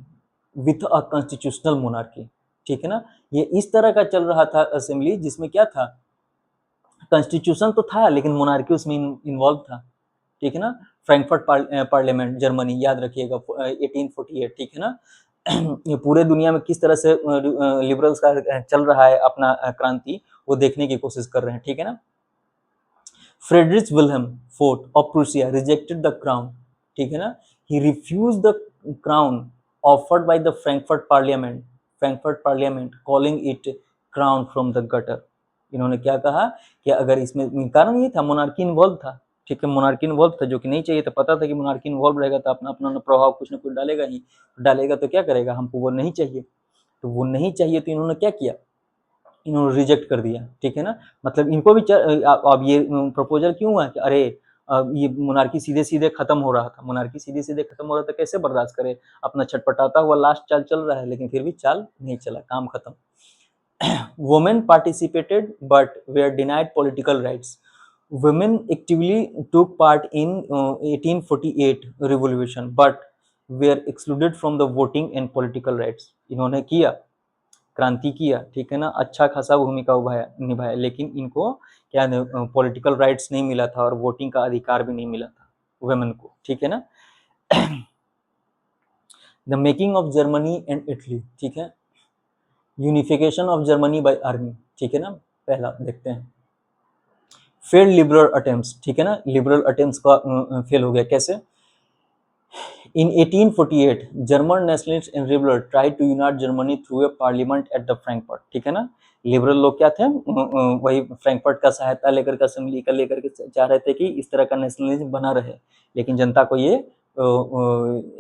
with a constitutional monarchy, ठीक है ना, ये इस तरह का चल रहा था असेंबली जिसमें क्या था, कॉन्स्टिट्यूशन तो था लेकिन मोनार्की उसमें इन्वॉल्व था, ठीक है ना। फ्रैंकफर्ट पार्लियामेंट जर्मनी, याद रखिएगा 1848, ठीक है ना। ये पूरे दुनिया में किस तरह से लिबरल्स का चल रहा है अपना क्रांति, वो देखने की कोशिश कर रहे हैं, ठीक है ना। Friedrich Wilhelm fourth of Prussia rejected the crown, ठीक है ना, he refuse the crown offered by the Frankfurt parliament calling it crown from the gutter. इन्होंने क्या कहा कि अगर इसमें कारण ये था मोनार्की इन्वॉल्व था, ठीक है, मोनार्की इन्वॉल्व था जो कि नहीं चाहिए था, पता था कि मोनार्की इन्वॉल्व रहेगा तो अपना अपना प्रभाव कुछ ना कुछ डालेगा ही, डालेगा तो क्या करेगा, हमको वो नहीं चाहिए, तो वो नहीं चाहिए तो इन्होंने क्या किया, इन्होंने रिजेक्ट कर दिया, ठीक है ना। मतलब इनको भी अब ये प्रपोजल क्यों हुआ कि अरे ये मोनार्की सीधे सीधे खत्म हो रहा था, मोनार्की सीधे सीधे खत्म हो रहा था, कैसे बर्दाश्त करे, अपना छटपटाता हुआ लास्ट चाल चल रहा है, लेकिन फिर भी चाल नहीं चला, काम खत्म। Women participated but were denied political rights. Women actively took part in 1848 revolution but were excluded from the voting and political rights. इन्होंने किया, क्रांति किया, ठीक है ना, अच्छा खासा भूमिका निभाया, लेकिन इनको क्या पॉलिटिकल राइट्स नहीं मिला था और वोटिंग का अधिकार भी नहीं मिला था वुमेन को, ठीक है ना। The making of Germany and Italy, ठीक है, unification of Germany by army, ठीक है ना, पहला देखते हैं। फेल्ड लिबरल अटेम्प्ट्स, ठीक है ना, लिबरल अटेम्प्ट्स का फेल हो गया, कैसे। In 1848, German nationalists and rebels tried to unite Germany through a parliament at the Frankfurt, ठीक है ना। लिबरल लोग क्या थे, वही फ्रैंकफर्ट का सहायता लेकर के, असेंबली का लेकर के चाह रहे थे कि इस तरह का नेशनलिज्म बना रहे, लेकिन जनता को ये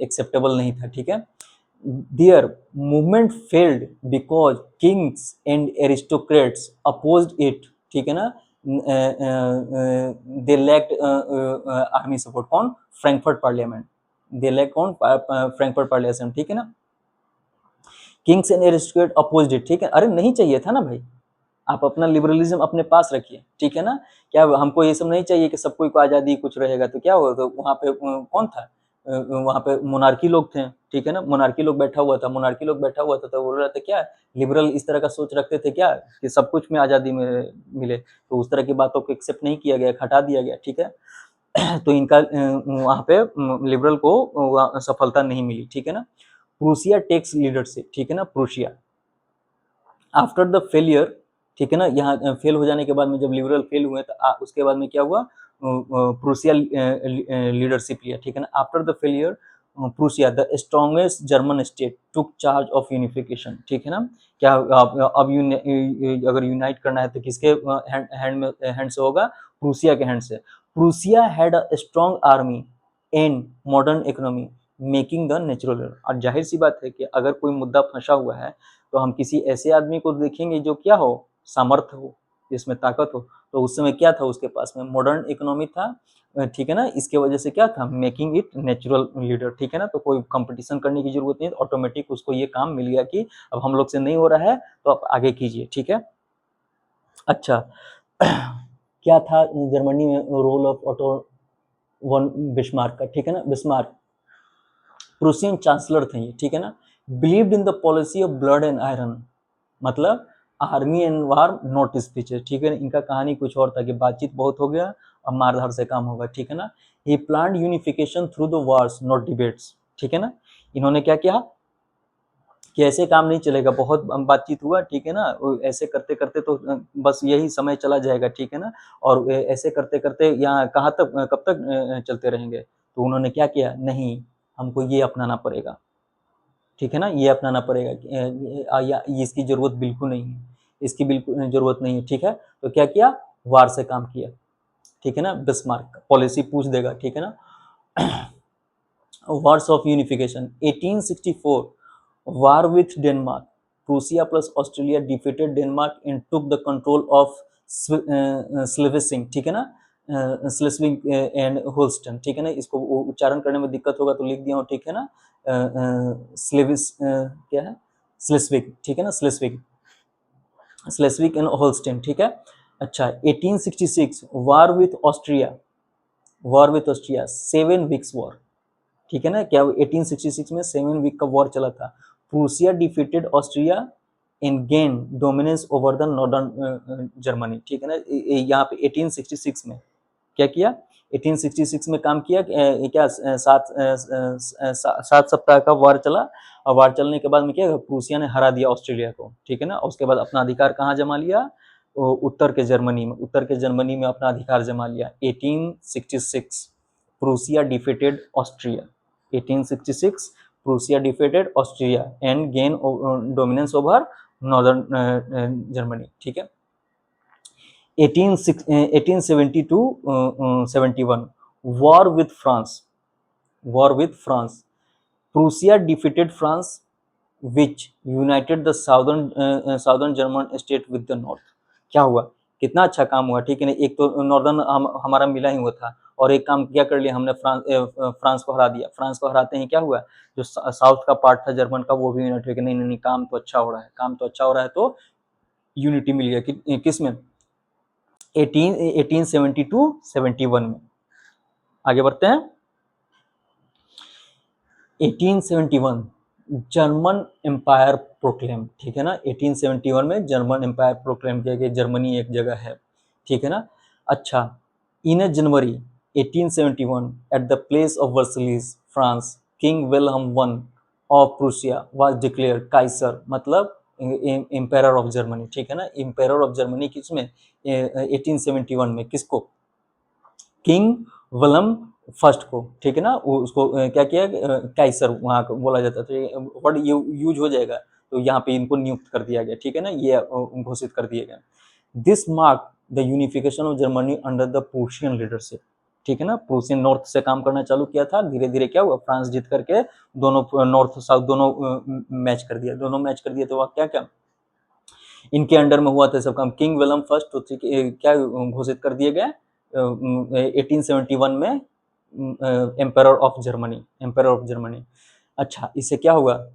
एक्सेप्टेबल नहीं था, ठीक है। Their movement failed because kings and aristocrats opposed it, ठीक है ना। They lacked army support, कौन, फ्रैंकफर्ट पार्लियामेंट, दे lacked कौन, फ्रैंकफर्ट पार्लियामेंट, ठीक है ना। Kings and aristocrat opposed it, ठीक है, अरे नहीं चाहिए था ना भाई, आप अपना लिबरलिज्म अपने पास रखिए, ठीक है ना, क्या हमको ये सब नहीं चाहिए कि सबको को आजादी कुछ रहेगा, तो क्या होगा, तो वहाँ पे कौन था, वहाँ पे मोनार्की लोग थे, ठीक है ना, मोनार्की लोग बैठा हुआ था, मोनार्की लोग बैठा हुआ था, तो बोल रहे थे क्या लिबरल इस तरह का सोच रखते थे क्या कि सब कुछ में आजादी में मिले, तो उस तरह की बातों को एक्सेप्ट नहीं किया गया, हटा दिया गया, ठीक है। तो इनका वहाँ पे लिबरल को सफलता नहीं मिली, ठीक है ना। प्रूसिया टेक्स लीडरशिप, ठीक है ना, प्रूसिया आफ्टर द फेलियर, ठीक है ना, यहाँ फेल हो जाने के बाद में जब लिबरल फेल हुए तो उसके बाद में क्या हुआ, प्रूसिया लीडरशिप लिया, ठीक है ना। After the failure Prussia the strongest German state took charge of unification, ठीक है ना, क्या अब अगर यूनाइट करना है तो किसके हैंड से होगा, प्रूसिया के हैंड से। Prussia had a strong army and modern economy making the natural, और जाहिर सी बात है कि अगर कोई मुद्दा फंसा हुआ है तो हम किसी ऐसे आदमी को देखेंगे जो क्या हो, सामर्थ्य हो, जिसमें ताकत हो, तो उस समय क्या था उसके पास में, मॉडर्न इकोनॉमी था, ठीक है ना, इसके वजह से क्या था, मेकिंग इट नेचुरल लीडर, ठीक है ना, तो कोई कंपटीशन करने की जरूरत नहीं, ऑटोमेटिक उसको ये काम मिल गया कि अब हम लोग से नहीं हो रहा है तो आप आगे कीजिए, ठीक है। अच्छा क्या था जर्मनी में role of Otto von Bismarck का, ठीक है ना, बिस्मार्क प्रूसियन चांसलर थे ये, ठीक है ना। Believed in the policy of blood and iron, मतलब army and war not speeches, ठीक है ना, इनका कहानी कुछ और था कि बातचीत बहुत हो गया अब मारधार से काम होगा, ठीक है ना। He planned unification through the wars not debates, ठीक है ना, इन्होंने क्या किया कि ऐसे काम नहीं चलेगा, बहुत बातचीत हुआ, ठीक है ना, ऐसे करते करते तो बस यही समय चला जाएगा, ठीक है ना, और ऐसे करते करते यहाँ कहाँ तक कब तक चलते रहेंगे, तो उन्होंने क्या किया, नहीं हमको ये अपनाना पड़ेगा, ठीक है ना, ये अपनाना पड़ेगा, या इसकी जरूरत बिल्कुल नहीं है, इसकी बिल्कुल जरूरत नहीं है, ठीक है, तो क्या किया, वार से काम किया, ठीक है ना, बिस्मार्क पॉलिसी पूछ देगा, ठीक है ना। Wars of Unification 1864 war with Denmark, Prussia plus Australia defeated Denmark and took the control of Schleswig, ठीक है ना, Schleswig एंड होल्स्टन, ठीक है ना, इसको उच्चारण करने में दिक्कत होगा तो लिख दिया हूँ, ठीक है ना, स्लेविस क्या है, स्लेस्विग, ठीक है ना, स्लेस्विग, स्लेस्विग एंड होल्स्टन, ठीक है। अच्छा 1866 war with Austria, war with Austria 7 weeks war, ठीक है ना, क्या 1866 में 7 वीक का वॉर चला था। Prussia defeated Austria in gain dominance over the northern Germany, ठीक है ना, यहाँ पे 1866 में क्या किया, 1866 में काम किया, क्या 7 सप्ताह का वॉर चला, और वॉर चलने के बाद में क्या प्रूसिया ने हरा दिया ऑस्ट्रेलिया को, ठीक है ना, उसके बाद अपना अधिकार कहाँ जमा लिया, उत्तर के जर्मनी में अपना अधिकार जमा लिया। 1866 Prussia defeated Austria. 1866 Prussia defeated Austria and gain dominance over northern Germany, ठीक है। 1872-71 war with France. Prussia defeated France which united the southern German state with the north। क्या हुआ, कितना अच्छा काम हुआ, ठीक है ना। एक तो नॉर्दर्न हमारा मिला ही हुआ था, और एक काम क्या कर लिया हमने, फ्रांस को हरा दिया। फ्रांस को हराते ही क्या हुआ, जो साउथ का पार्ट था जर्मन का वो भी यूनाइट हो गया। नहीं, काम तो अच्छा हो रहा है, तो यूनिटी मिल गया किस में, 1872-71 में। आगे बढ़ते हैं। 1871 जर्मन एम्पायर प्रोक्लेम, ठीक है ना। 1871 में जर्मन एम्पायर प्रोक्लेम किया गया, जर्मनी एक जगह है, ठीक है ना। अच्छा, in January 1871 at the place of Versailles France king Wilhelm one of Prussia was declare Kaiser, मतलब एम्पायर ऑफ जर्मनी, ठीक है ना। एम्पायर ऑफ जर्मनी किसमें, 1871 में, किसको, किंग विल्हम फर्स्ट को, ठीक है ना। उसको क्या किया, काइसर वहाँ बोला जाता था, वर्ड यूज हो जाएगा, तो यहाँ पे इनको नियुक्त कर दिया गया, ठीक है ना, ये घोषित कर दिया गया। This mark the unification of Germany under the Prussian leadership, ठीक है ना। प्रूशियन नॉर्थ से काम करना चालू किया था, धीरे धीरे क्या हुआ, फ्रांस जीत करके दोनों नॉर्थ साउथ दोनों मैच कर दिया, तो वह क्या क्या इनके अंडर में हुआ था सब काम। किंग विलियम फर्स्ट तो क्या घोषित कर दिए गए 1871 में, एम्पायर ऑफ जर्मनी। अच्छा, इससे क्या हुआ,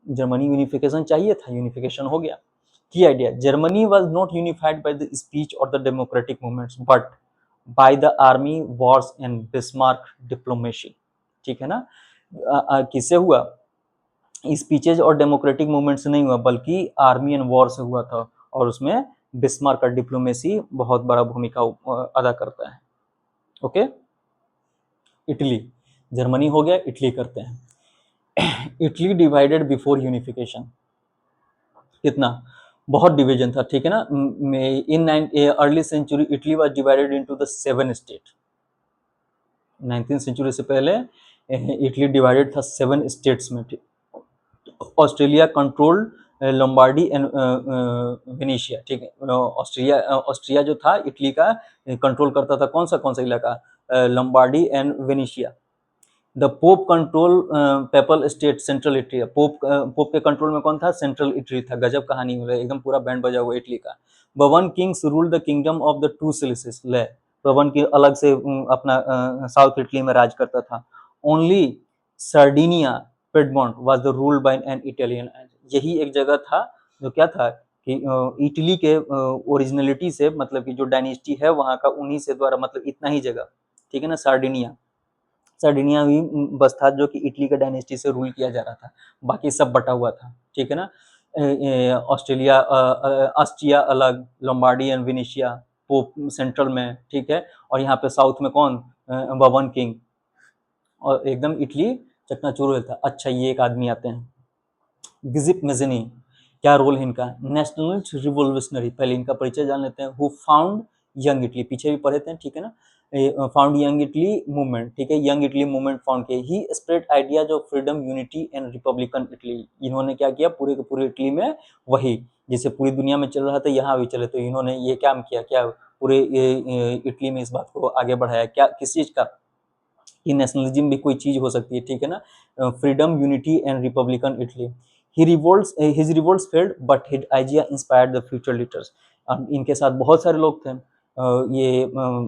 जर्मनी यूनिफिकेशन चाहिए था, यूनिफिकेशन हो गया। की idea, Germany was not unified by the speech और the democratic movements but by the army wars and Bismarck diplomacy, ठीक है ना। किससे हुआ, स्पीचेज और डेमोक्रेटिक मूवमेंट से नहीं हुआ, बल्कि आर्मी एंड वॉर से हुआ था, और उसमें बिस्मार्क का डिप्लोमेसी बहुत बड़ा भूमिका अदा करता है। ओके, इटली, जर्मनी हो गया, इटली करते हैं। इटली डिवाइडेड बिफोर यूनिफिकेशन, कितना, बहुत डिवीजन था, ठीक है ना। In early century Italy was divided into the 7 state. 19th century से पहले इटली डिवाइडेड था 7 स्टेट्स में। Australia controlled Lombardy and Venetia, ठीक है। ऑस्ट्रिया जो था इटली का कंट्रोल करता था, कौन सा इलाका, Lombardy and Venetia. The Pope control Papal state central Italy, Pope के कंट्रोल में कौन था, सेंट्रल इटली था। गजब कहानी हो रही है, एकदम पूरा बैंड बजा हुआ इटली का। Bourbon kings ruled the kingdom of the two Sicilies, ले बवन की अलग से अपना साउथ इटली में राज करता था। Only Sardinia Piedmont was the ruled by an Italian, यही एक जगह था जो क्या था कि इटली के ओरिजिनलिटी से, मतलब कि जो डायनेस्टी है वहाँ का, उन्हीं से द्वारा, मतलब इतना ही जगह, ठीक है ना। सार्डिनिया भी बस था जो कि इटली का डायनेस्टी से रूल किया जा रहा था, बाकी सब बटा हुआ था, ठीक है ना। ऑस्ट्रिया अलग, Lombardy and Venetia, pope central में, ठीक है। और यहाँ पे साउथ में कौन, बबन किंग, और एकदम इटली चकनाचूर था। अच्छा, ये एक आदमी आते हैं, गिजिप मेज़नी, क्या रोल है इनका, नेशनलिस्ट रिवोल्यूशनरी, पहले इनका परिचय जान लेते हैं। हु फाउंड यंग इटली, पीछे भी पढ़े थे, ठीक है ना। फाउंड यंग इटली मूवमेंट, ठीक है, यंग इटली मूवमेंट फाउंड किया। He spread ideas of freedom, unity and republican Italy, इन्होंने क्या किया, पूरे के पूरे इटली में वही जैसे पूरी दुनिया में चल रहा था यहाँ भी चले, तो इन्होंने ये काम किया, क्या पूरे इटली में इस बात को आगे बढ़ाया, क्या, किस चीज का, कि नेशनलिज्म भी कोई चीज हो सकती है, ठीक है ना। Freedom, unity and republican Italy. His revolts failed, but his idea inspired the future leaders। इनके साथ बहुत सारे लोग थे, ये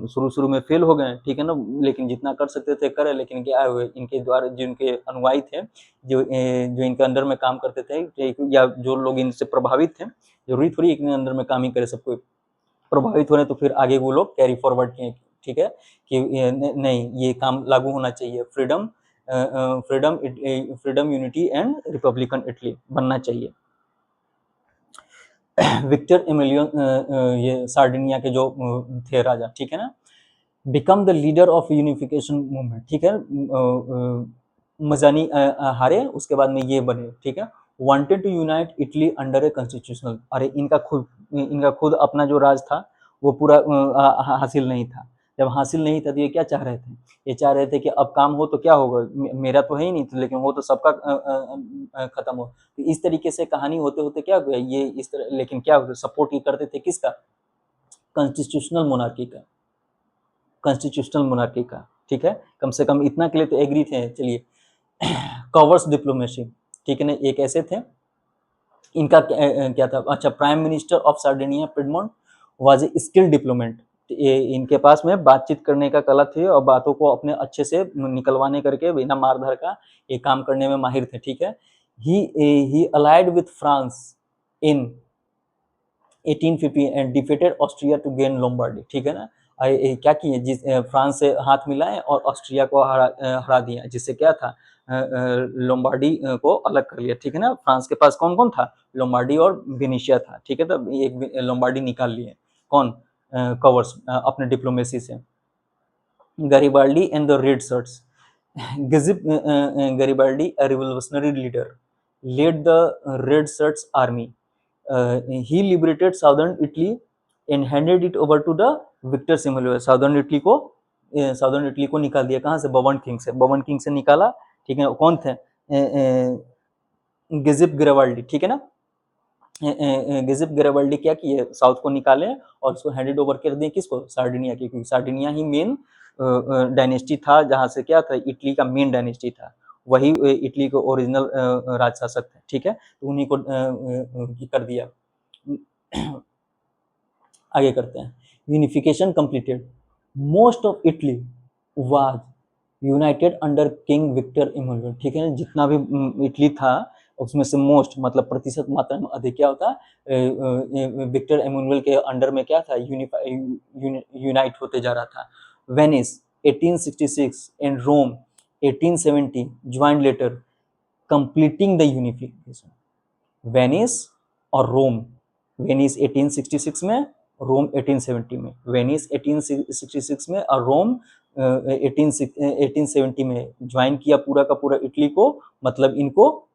शुरू में फेल हो गए, ठीक है ना, लेकिन जितना कर सकते थे करे, लेकिन क्या हुए, इनके द्वारा जिनके अनुयायी थे, जो इनके अंडर में काम करते थे, या जो लोग इनसे प्रभावित थे, जरूरी थोड़ी इनके अंदर में काम ही करे, सबको प्रभावित हो रहे, तो फिर आगे वो लोग कैरी फॉरवर्ड किए, ठीक है, कि नहीं, ये काम लागू होना चाहिए, freedom, unity and republican Italy बनना चाहिए। विक्टर एमिलियन, ये सार्डिनिया के जो थे राजा, ठीक है ना, become the leader of unification movement, ठीक है। मजानी हारे, उसके बाद में ये बने, ठीक है। Wanted to unite Italy under a constitutional, अरे इनका खुद इनका खुद अपना जो राज था वो पूरा हासिल नहीं था। जब हासिल नहीं था तो ये क्या चाह रहे थे? ये चाह रहे थे कि अब काम हो तो क्या होगा, मेरा तो है ही नहीं, तो लेकिन वो तो सबका खत्म हो। तो इस तरीके से कहानी होते होते क्या हो गया, ये इस तरह, लेकिन क्या सपोर्ट ये करते थे किसका? कॉन्स्टिट्यूशनल मोनार्की का, कॉन्स्टिट्यूशनल मोनार्की का, ठीक है, कम से कम इतना के लिए तो एग्री थे। चलिए, कवर्स डिप्लोमेसी, ठीक है ना, एक ऐसे थे, इनका क्या था, अच्छा, prime minister of Sardinia Piedmont was a skilled diplomat. इनके पास में बातचीत करने का कला थी और बातों को अपने अच्छे से निकलवाने करके बिना मारधार का ये काम करने में माहिर थे, ठीक है। He allied with France in 1850 and defeated Austria to gain Lombardy, ठीक है ना। क्या किए, जिस फ्रांस से हाथ मिलाए और ऑस्ट्रिया को हरा दिया, जिससे क्या था, लोम्बार्डी को अलग कर लिया, ठीक है ना। फ्रांस के पास कौन कौन था? लोम्बार्डी और वेनेशिया था, ठीक है, तब एक लोम्बार्डी निकाल लिए, कौन? कवर्स, अपने डिप्लोमेसी से। Garibaldi and the red shirts, Giuseppe Garibaldi, a revolutionary leader, led the red shirts army. He liberated southern Italy and handed it over to the Victor Emmanuel। Southern Italy को, southern Italy को निकाल दिया, कहाँ से? Baban king से, Baban king से निकाला, ठीक है। कौन थे? गिजिप गरिबाल्डी, ठीक है ना। गिजिप गरिबाल्डी क्या किए, साउथ को निकाले और उसको हैंडेड ओवर कर दिए, किसको? सार्डिनिया की, क्योंकि सार्डिनिया ही मेन डायनेस्टी था, जहां से क्या था, इटली का मेन डायनेस्टी था, वही इटली के ओरिजिनल राज शासक थे, ठीक है, तो उन्हीं को कर दिया। आगे करते हैं, unification completed, most of Italy was united under king Victor Emmanuel, ठीक है, जितना भी इटली था उसमें से मोस्ट मतलब प्रतिशत मात्रा में अधिक क्या होता, विक्टर इमैनुअल के अंडर में क्या था, यूनाइट होते जा रहा था। Venice 1866 and Rome 1870 joined later completing the unification. Venice और रोम, वेनिस 1866 में, रोम 1870 में, वेनिस 1866 में और रोम 1870 में ज्वाइन किया पूरा का पूरा इटली को, मतलब इनको,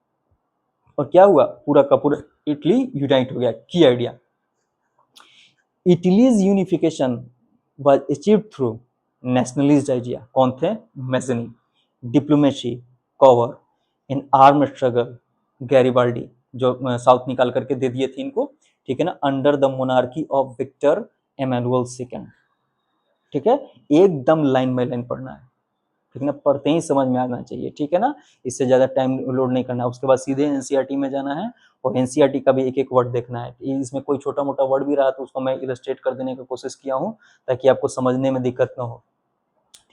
और क्या हुआ, पूरा का पूरा इटली यूनाइट हो गया। की idea, Italy's unification was achieved through nationalist idea, कौन थे? Mazzini, diplomacy, Cavour, in arm struggle, Garibaldi, जो साउथ निकाल करके दे दिए थे इनको, ठीक है ना, under the monarchy of Victor Emmanuel second, ठीक है, एकदम लाइन बाय लाइन पढ़ना है, ठीक है ना, पढ़ते ही समझ में आना चाहिए, ठीक है ना, इससे ज्यादा टाइम लोड नहीं करना। उसके बाद सीधे एनसीईआरटी में जाना है और एनसीईआरटी का भी एक एक वर्ड देखना है, इसमें कोई छोटा मोटा वर्ड भी रहा तो उसको मैं इलस्ट्रेट कर देने की कोशिश किया हूँ ताकि आपको समझने में दिक्कत ना हो,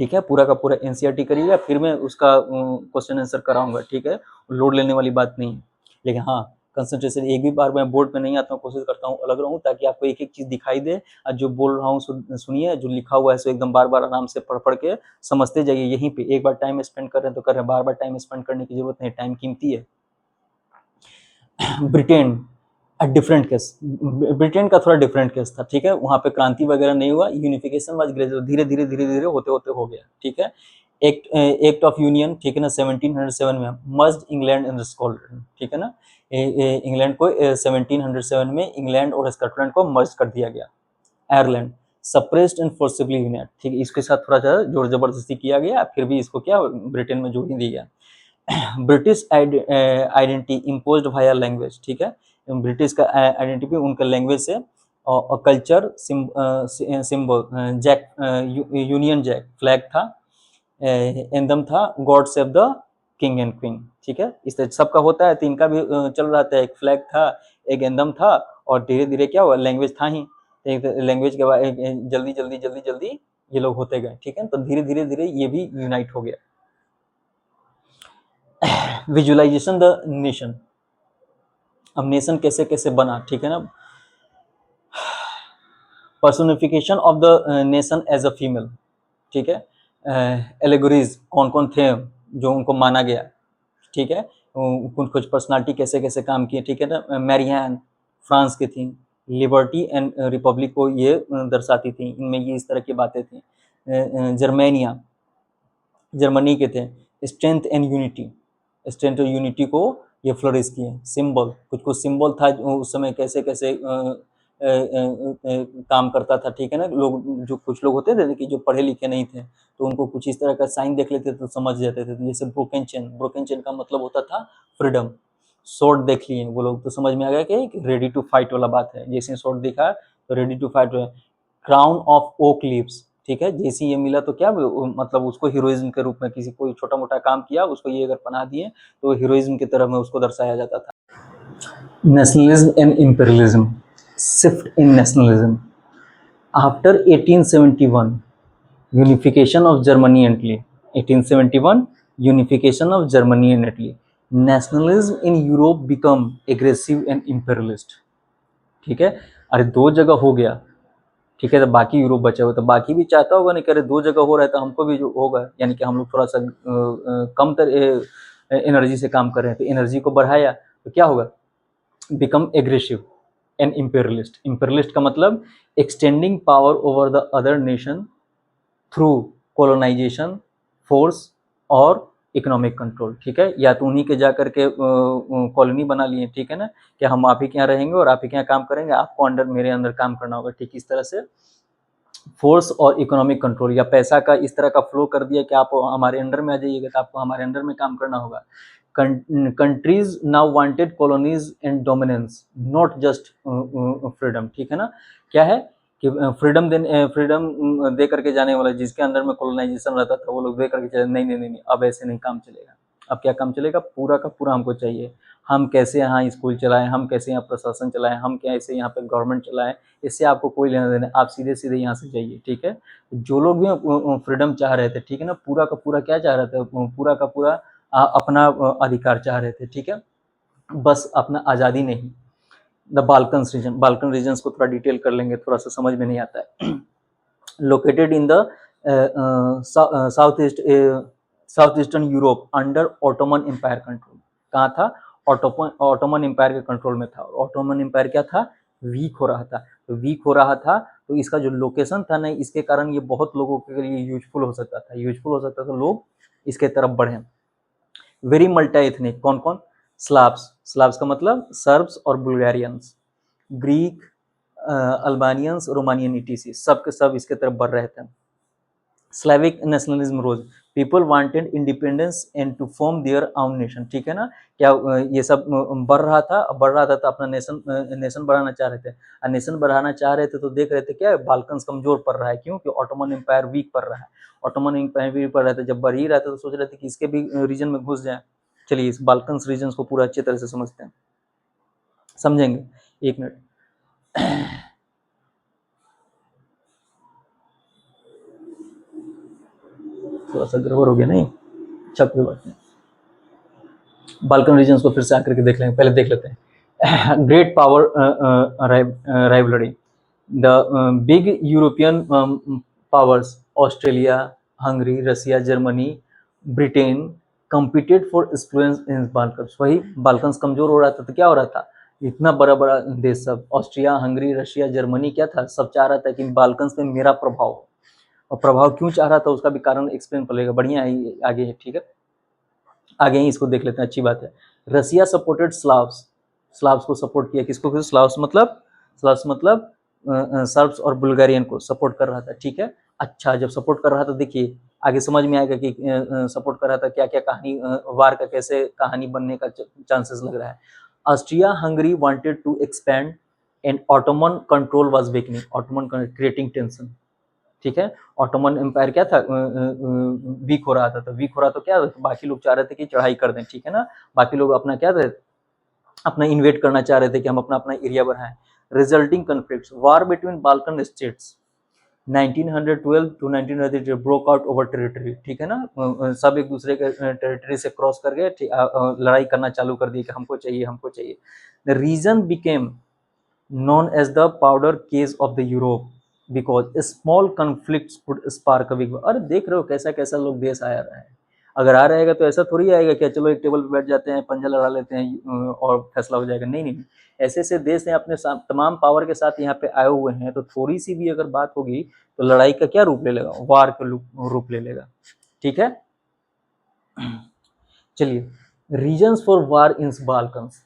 ठीक है। पूरा का पूरा एनसीईआरटी करिएगा, फिर मैं उसका क्वेश्चन आंसर कराऊंगा, ठीक है, लोड लेने वाली बात नहीं है, लेकिन हाँ, कंसंट्रेशन एक भी बार मैं बोर्ड पे नहीं आता हूँ, कोशिश करता हूँ अलग रहूँ ताकि आपको एक एक चीज दिखाई दे, और जो बोल रहा हूँ सुनिए, जो लिखा हुआ है सो एकदम बार बार आराम से पढ़ पढ़ के समझते जाइए। यहीं पे एक बार टाइम स्पेंड कर रहे हैं तो कर रहे हैं, बार बार टाइम स्पेंड करने की जरूरत नहीं, टाइम कीमती है। ब्रिटेन डिफरेंट केस, ब्रिटेन का थोड़ा डिफरेंट केस था, ठीक है, वहां पे क्रांति वगैरह नहीं हुआ, यूनिफिकेशन वाज ग्रेजुअल, धीरे धीरे धीरे धीरे होते होते हो गया, ठीक है। एक्ट ऑफ यूनियन, ठीक है ना, 1707 में मर्ज्ड इंग्लैंड एंड स्कॉटलैंड, ठीक है ना, इंग्लैंड को 1707 में इंग्लैंड और स्कॉटलैंड को मर्ज कर दिया गया। Ireland suppressed and forcibly unite, ठीक है, इसके साथ थोड़ा सा जोर जबरदस्ती किया गया, फिर भी इसको क्या ब्रिटेन में जोड़ ही दिया। British identity imposed via language, ठीक है, ब्रिटिश का आइडेंटिटी उनका लैंग्वेज से, और culture symbol, Jack, Union Jack flag था, एंथम था, God save the king and queen, ठीक है, इस तरह सबका होता है, तो इनका भी चल रहा था, एक फ्लैग था, एक एंथम था, और धीरे धीरे क्या हुआ, लैंग्वेज था ही, एक लैंग्वेज के बाद जल्दी जल्दी जल्दी जल्दी ये लोग होते गए, ठीक है, तो धीरे धीरे धीरे ये भी यूनाइट हो गया। विजुअलाइजेशन द नेशन, अब नेशन कैसे कैसे बना, ठीक है ना, personification of the nation as a female, ठीक है, एलेगोरीज कौन कौन थे जो उनको माना गया, ठीक है, कुछ कुछ पर्सनालिटी कैसे कैसे काम किए, ठीक है ना, मैरियान फ्रांस की थी, लिबर्टी एंड रिपब्लिक को ये दर्शाती थी, इनमें ये इस तरह की बातें थी। जर्मेनिया जर्मनी के थे, स्ट्रेंथ एंड यूनिटी, स्ट्रेंथ और यूनिटी को ये फ्लोरिश किए। सिंबल, कुछ कुछ सिंबल था उस समय कैसे कैसे काम करता था, ठीक है ना। लोग जो कुछ लोग होते थे कि जो पढ़े लिखे नहीं थे, तो उनको कुछ इस तरह का साइन देख लेते थे तो समझ जाते थे। जैसे ब्रोकन चेन का मतलब होता था फ्रीडम। स्वॉर्ड देख लिए वो लोग तो समझ में आ गया कि रेडी टू फाइट वाला बात है। जैसे स्वॉर्ड दिखा तो ready to fight. Crown of oak leaves, ठीक है, जैसे ये मिला तो क्या मतलब उसको हीरोइज्म के रूप में, किसी कोई छोटा मोटा काम किया उसको ये अगर पहना दिए तो हीरोइज्म की तरह में उसको दर्शाया जाता था। Nationalism and imperialism. Shift in nationalism. After 1871, unification of Germany and Italy. 1871, unification of Germany and Italy. Nationalism in Europe become aggressive and imperialist. ठीक है, अरे दो जगह हो गया, ठीक है, तो बाकी यूरोप बचा हुआ तो बाकी भी चाहता होगा नहीं कि अरे दो जगह हो रहा है तो हमको भी जो होगा, यानी कि हम लोग थोड़ा सा कम एनर्जी से काम कर रहे हैं तो एनर्जी को बढ़ाया तो क्या होगा, become aggressive and imperialist. Imperialist का मतलब extending power over the other nation through colonization, force और इकोनॉमिक कंट्रोल, ठीक है, या तो उन्हीं के जा करके कॉलोनी बना लिए, ठीक है ना, कि हम आप ही के यहाँ रहेंगे और आप ही के यहाँ काम करेंगे, आपको अंडर मेरे अंदर काम करना होगा, ठीक इस तरह से फोर्स और इकोनॉमिक कंट्रोल, या पैसा का इस तरह का फ्लो कर दिया कि आप हमारे अंडर में आ जाइएगा तो आपको हमारे अंडर में काम करना होगा। Countries now wanted colonies and dominance, not just freedom, ठीक है ना, क्या है कि फ्रीडम दे करके जाने वाला, जिसके अंदर में कॉलोनाइजेशन रहता था वो लोग दे करके चले, नहीं, अब ऐसे नहीं काम चलेगा। अब क्या काम चलेगा, पूरा का पूरा हमको चाहिए, हम कैसे यहाँ स्कूल चलाएं, हम कैसे यहाँ प्रशासन चलाएं, हम कैसे यहाँ पे गवर्नमेंट चलाएं, इससे आपको कोई लेना देना, आप सीधे सीधे यहाँ से जाइए, ठीक है। जो लोग भी फ्रीडम चाह रहे थे, ठीक है ना, पूरा का पूरा क्या चाह रहे थे, पूरा का पूरा अपना अधिकार चाह रहे थे, ठीक है, बस अपना आज़ादी नहीं। द बाल्कन रीजन को थोड़ा डिटेल कर लेंगे, थोड़ा सा समझ में नहीं आता है। Located in the south eastern Europe under Ottoman empire control. कहाँ था, ऑटोमन एम्पायर के कंट्रोल में था। ऑटोमन एम्पायर क्या था, वीक हो रहा था, तो वीक हो रहा था तो इसका जो लोकेशन था ना, इसके कारण ये बहुत लोगों के लिए यूजफुल हो सकता था, तो लोग इसके तरफ बढ़े। वेरी मल्टी एथनिक, कौन कौन, स्लाव्स का मतलब सर्ब्स और Bulgarians, Greek, Albanians, Romanian etc, सब के सब इसके तरफ बढ़ रहे थे। Slavic nationalism rose, people wanted independence and to form their own nation, ठीक है ना, क्या ये सब बढ़ रहा था तो अपना नेशन बढ़ाना चाह रहे थे, और नेशन बढ़ाना चाह रहे थे तो देख रहे थे क्या बाल्कन्स कमजोर पड़ रहा है, क्यों कि ऑटोमन एम्पायर वीक पड़ रहा है, ऑटोमन एम्पायर वीक पड़ रहा था, जब बढ़ ही रहा था तो सोच रहे थे कि इसके भी रीजन में घुस जाए। चलिए इस बाल्कन्स रीजन को पूरा अच्छी तरह से समझते हैं, समझेंगे, एक मिनट। थोड़ा सा गड़बड़ हो गया नहीं, अच्छा कोई बात नहीं। बाल्कन रीजन को फिर से आकर के देख लेंगे, पहले देख लेते हैं। Great power rivalry, the big European powers Australia, Hungary, Russia, Germany, Britain competed for influence in Balkans। वही बाल्कन्स कमजोर हो रहा था तो क्या हो रहा था, इतना बड़ा बड़ा देश सब ऑस्ट्रिया, हंगरी, रशिया, जर्मनी क्या था, सब चाह रहा था कि बाल्कन्स में मेरा प्रभाव हो, और प्रभाव क्यों चाह रहा था उसका भी कारण एक्सप्लेन करेगा, बढ़िया है आगे है, ठीक है, आगे ही इसको देख लेते हैं, अच्छी बात है। रसिया सपोर्टेड स्लाव्स को सपोर्ट किया, किसको, स्लाव्स मतलब सर्ब्स और बुल्गारियन को सपोर्ट कर रहा था, ठीक है। अच्छा जब सपोर्ट कर रहा था, देखिए आगे समझ में आएगा कि सपोर्ट कर रहा था, क्या क्या कहानी वार का कैसे कहानी बनने का चांसेस लग रहा है। Austria Hungary wanted to expand and Ottoman control was weakening, Ottoman creating tension, ठीक है। ऑटोमन एम्पायर क्या था, वीक हो रहा था, तो वीक हो रहा तो क्या, बाकी लोग चाह रहे थे कि चढ़ाई कर दें, ठीक है ना, बाकी लोग अपना क्या थे, अपना इन्वेट करना चाह रहे थे कि हम अपना अपना एरिया बढ़ाएं। Resulting conflicts, war between Balkan states 1912 to 1933 broke out over territory, ठीक है ना, सब एक दूसरे के टेरिटरी से क्रॉस करके लड़ाई करना चालू कर दी कि हमको चाहिए। The region became known as the powder case of the Europe because small conflicts could spark a big war। अरे देख रहे हो कैसा कैसा लोग देश आया रहा है, अगर आ रहेगा तो ऐसा थोड़ी आएगा कि चलो एक टेबल पे बैठ जाते हैं, पंजा लड़ा लेते हैं और फैसला हो जाएगा, नहीं, ऐसे ऐसे देश हैं अपने तमाम पावर के साथ यहाँ पे आए हुए हैं, तो थोड़ी सी भी अगर बात होगी तो लड़ाई का क्या रूप ले लेगा, वार का रूप ले लेगा, ठीक है। चलिए reasons for war in Balkans,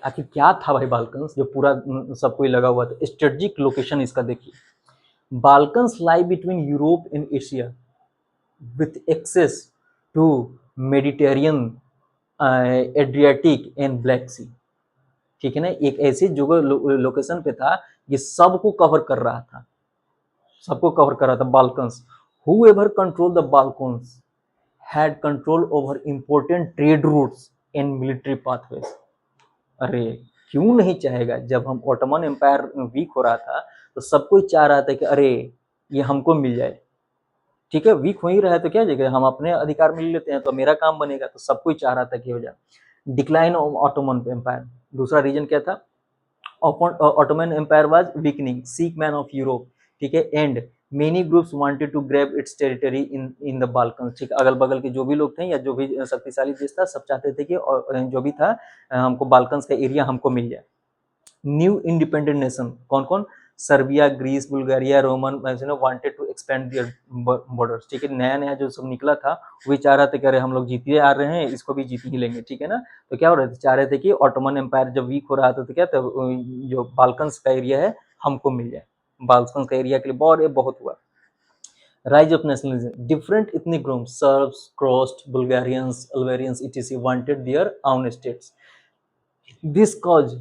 आखिर क्या था भाई बाल्कन्स जो पूरा सब कोई लगा हुआ था। स्ट्रेटजिक लोकेशन इसका देखिए, Balkans lie between Europe and Asia with access to Mediterranean, Adriatic and Black Sea. ठीक है ना, एक ऐसी जगह लोकेशन पे था ये सबको कवर कर रहा था, सबको कवर कर रहा था Balkans. whoever controlled the balkans had control over important trade routes and military pathways। अरे क्यों नहीं चाहेगा, जब हम ऑटोमन एम्पायर वीक हो रहा था तो सब कोई चाह रहा था कि अरे ये हमको मिल जाए। ठीक है, वीक हो ही रहा है तो क्या जगह हम अपने अधिकार मिल लेते हैं तो मेरा काम बनेगा, तो सब कोई चाह रहा था कि हो जाए। डिक्लाइन ऑफ ऑटोमन एम्पायर, दूसरा रीजन क्या था, Ottoman empire was weakening, sick man of Europe. ठीक है, and many groups wanted to grab its territory in the Balkan. ठीक, अगल बगल के जो भी लोग थे या जो भी शक्तिशाली देश था सब चाहते थे कि जो भी था हमको बाल्कन्स का एरिया हमको मिल जाए। न्यू इंडिपेंडेंट नेशन कौन कौन, Serbia, Greece, Bulgaria, Roman wanted to expand their borders. ठीक है, नया नया जो सब निकला था वही चाह रहा था कि अरे हम लोग जीते आ रहे हैं, इसको भी जीत ही लेंगे। ठीक है ना, तो क्या हो रहा था, चाह रहे थे कि ऑटोमन एम्पायर जब वीक हो रहा था तो क्या था, जो बाल्कन्स का एरिया है हमको मिल जाए। बाल्कन्स का एरिया के लिए बहुत हुआ। rise of nationalism, different ethnic groups, Serbs, Croats, Bulgarians, Albanians, etc. wanted their own states. This caused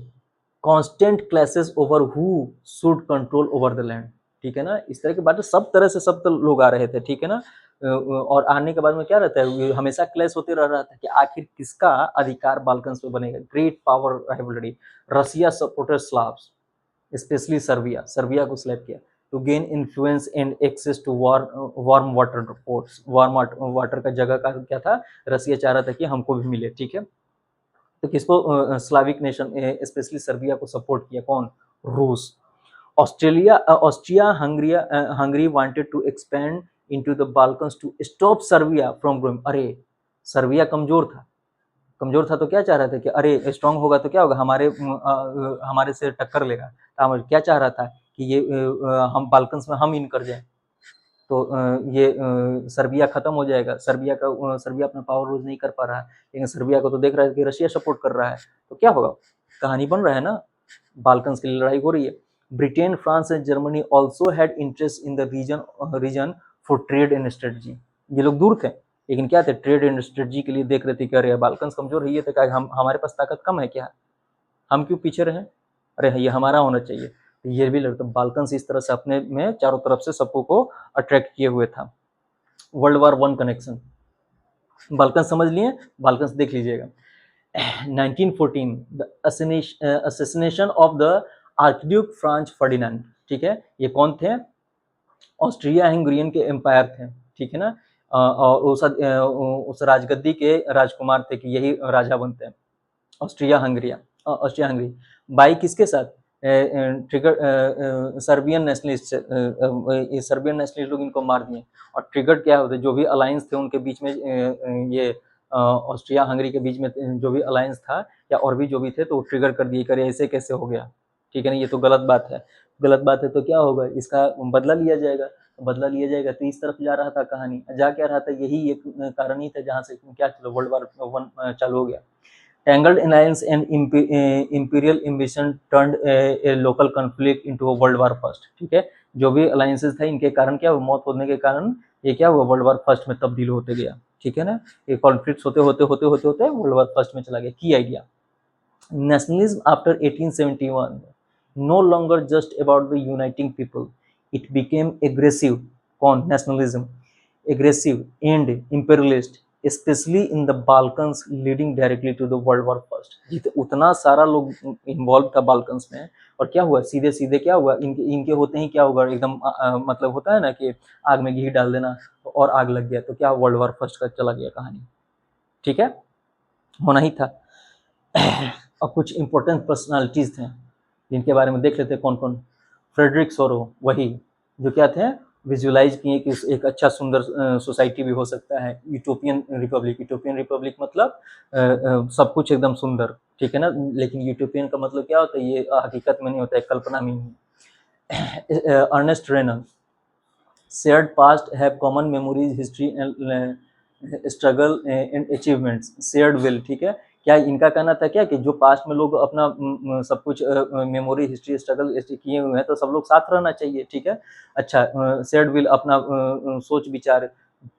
constant clashes over who should control over the land। ठीक है ना, इस तरह की बातें सब तरह से सब लोग आ रहे थे। ठीक है ना, और आने के बाद में क्या रहता है, हमेशा क्लैश होते रह रहा था कि आखिर किसका अधिकार बाल्कन्स पे बनेगा। Great power rivalry, Russia supported Slavs, specially Serbia, Serbia को सिलेक्ट किया to gain influence and access to warm water ports. Warm water का जगह का क्या था, रसिया चाह रहा था कि हमको भी मिले। ठीक है, तो किसको, स्लाविक नेशन स्पेशली सर्बिया को सपोर्ट किया, कौन, रूस। Austria Hungary wanted to expand into the Balkans to stop Serbia from growing. अरे सर्बिया कमजोर था तो क्या चाह रहा था कि अरे स्ट्रांग होगा तो क्या होगा, हमारे से टक्कर लेगा। तो क्या चाह रहा था कि ये हम बाल्कन्स में हम इन कर जाए तो ये सर्बिया खत्म हो जाएगा। सर्बिया अपना पावर यूज नहीं कर पा रहा है, लेकिन सर्बिया को तो देख रहा है कि रशिया सपोर्ट कर रहा है, तो क्या होगा, कहानी बन रहा है ना, बाल्कन्स की लड़ाई हो रही है। Britain, France and Germany also had interest in the region for trade and strategy. ये लोग दूर थे लेकिन क्या थे, ट्रेड एंड स्ट्रेटजी के लिए देख रहे थे कि अरे बाल्कन्स कमजोर है, ये तो हम हमारे पास ताकत कम है क्या, हम क्यों पीछे रहे, अरे ये हमारा होना चाहिए। ये भी लगता, बाल्कन्स इस तरह से अपने में चारों तरफ से सबको को अट्रैक्ट किए हुए था। World war one connection, Balkan समझ लिए, बाल्कन्स देख लीजिएगा। 1914 the assassination of the archduke French Ferdinand. ठीक है, ये कौन थे, ऑस्ट्रिया हंगेरियन के एम्पायर थे। ठीक है ना, और उस राजगद्दी के राजकुमार थे कि यही राजा बनते हैं। ऑस्ट्रिया हंगरी बाई किसके साथ, ट्रिगर सर्बियन नेशनलिस्ट, ये सर्बियन नेशनलिस्ट लोग इनको मार दिए। और ट्रिगर क्या होते, जो भी अलायंस थे उनके बीच में, ये ऑस्ट्रिया हंगरी के बीच में जो भी अलायंस था या और भी जो भी थे तो वो ट्रिगर कर दिए, करे ऐसे कैसे हो गया। ठीक है ना, ये तो गलत बात है, गलत बात है तो क्या होगा, इसका बदला लिया जाएगा, बदला लिया जाएगा। तो इस तरफ जा रहा था कहानी, जा क्या रहा था, यही एक कारण ही था जहाँ से क्या चलो वर्ल्ड वार वन चालू हो गया। Tangled alliance and imperial ambition turned a local conflict into a World War First। ठीक है, जो भी अलायंसेस थे इनके कारण क्या हुआ, मौत होने के कारण ये क्या हुआ, वर्ल्ड वार फर्स्ट में तब्दील होते गया। ठीक है ना, ये कॉन्फ्लिक्ट होते होते होते होते होते वर्ल्ड वार फर्स्ट में चला गया। की idea, nationalism after 1871 no longer just about the uniting people, it became aggressive, कौन, nationalism, aggressive and imperialist, especially in the Balkans leading directly to the World War First। जित उतना सारा लोग involve था बाल्कन्स में, और क्या हुआ, सीधे सीधे क्या हुआ, इनके होते ही क्या होगा, एकदम मतलब होता है ना कि आग में घी डाल देना और आग लग गया, तो क्या वर्ल्ड वार फर्स्ट का चला गया कहानी। ठीक है, होना ही था। और कुछ इंपॉर्टेंट पर्सनालिटीज थे जिनके बारे में देख लेते हैं कौन कौन। फ्रेडरिक सोरो, वही जो क्या थे, विजुअलाइज किए कि एक अच्छा सुंदर सोसाइटी भी हो सकता है। यूटोपियन रिपब्लिक मतलब सब कुछ एकदम सुंदर। ठीक है ना, लेकिन यूटोपियन का मतलब क्या होता है, ये हकीकत में नहीं होता है, कल्पना में ही। Ernest Renan, shared past have common memories history and struggle and achievements, shared will. ठीक है, क्या इनका कहना था क्या कि जो पास्ट में लोग अपना सब कुछ मेमोरी, हिस्ट्री, स्ट्रगल किए हुए हैं तो सब लोग साथ रहना चाहिए, ठीक है। अच्छा, शेयर्ड विल अपना सोच विचार,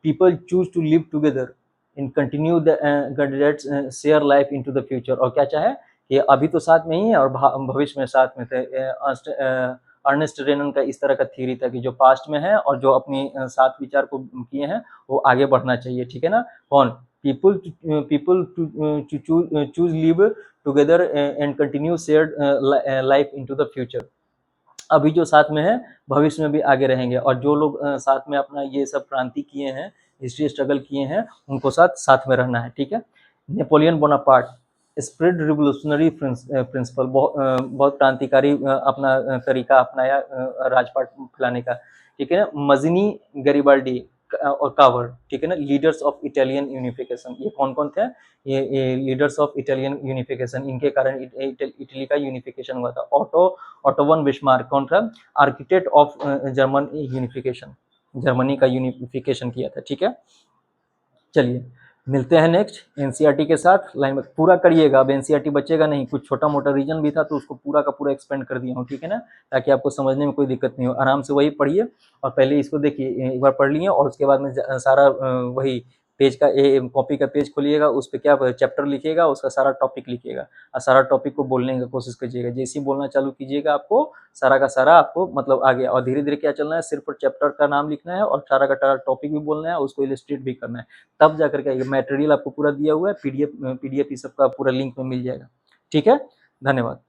people choose to live together in continue that share life into the future, और क्या चाहे कि अभी तो साथ में ही है और भविष्य में साथ में थे। अर्नेस्ट रेनन का इस तरह का थ्योरी था कि जो पास्ट में है और जो अपनी साथ विचार को किए हैं वो आगे बढ़ना चाहिए, ठीक है ना। कौन? People to choose live together and continue shared life into the future. अभी जो साथ में है भविष्य में भी आगे रहेंगे, और जो लोग साथ में अपना ये सब क्रांति किए हैं, हिस्ट्री स्ट्रगल किए हैं, उनको साथ में रहना है, ठीक है। Napoleon Bonaparte spread revolutionary principle, बहुत क्रांतिकारी अपना तरीका अपनाया राजपाट फैलाने का, ठीक है ना। मजनी गरिबाल्डी और कावर, ठीक है ना। लीडर्स ऑफ इटालियन यूनिफिकेशन, ये कौन कौन थे? ये लीडर्स ऑफ इटालियन यूनिफिकेशन, इनके कारण इटली का यूनिफिकेशन हुआ था। ऑटो वन बिस्मार्क कौन था? Architect of German unification, Germany का यूनिफिकेशन किया था, ठीक है। चलिए मिलते हैं नेक्स्ट एनसीईआरटी के साथ। लाइन पूरा करिएगा, अब एनसीईआरटी बचेगा नहीं, कुछ छोटा मोटा रीजन भी था तो उसको पूरा का पूरा एक्सपेंड कर दिया हूँ, ठीक है ना, ताकि आपको समझने में कोई दिक्कत नहीं हो। आराम से वही पढ़िए और पहले इसको देखिए, एक बार पढ़ लिए और उसके बाद में सारा वही पेज का कॉपी का पेज खोलिएगा, उस पर क्या चैप्टर लिखिएगा, उसका सारा टॉपिक लिखिएगा और सारा टॉपिक को बोलने की कोशिश कीजिएगा। जैसे ही बोलना चालू कीजिएगा आपको सारा का सारा आपको मतलब आ गया, और धीरे धीरे क्या चलना है, सिर्फ चैप्टर का नाम लिखना है और सारा का सारा टॉपिक भी बोलना है, उसको इलस्ट्रेट भी करना है, तब जाकर के मटेरियल आपको पूरा दिया हुआ है, पीडीएफ ये सब का पूरा लिंक में मिल जाएगा, ठीक है। धन्यवाद।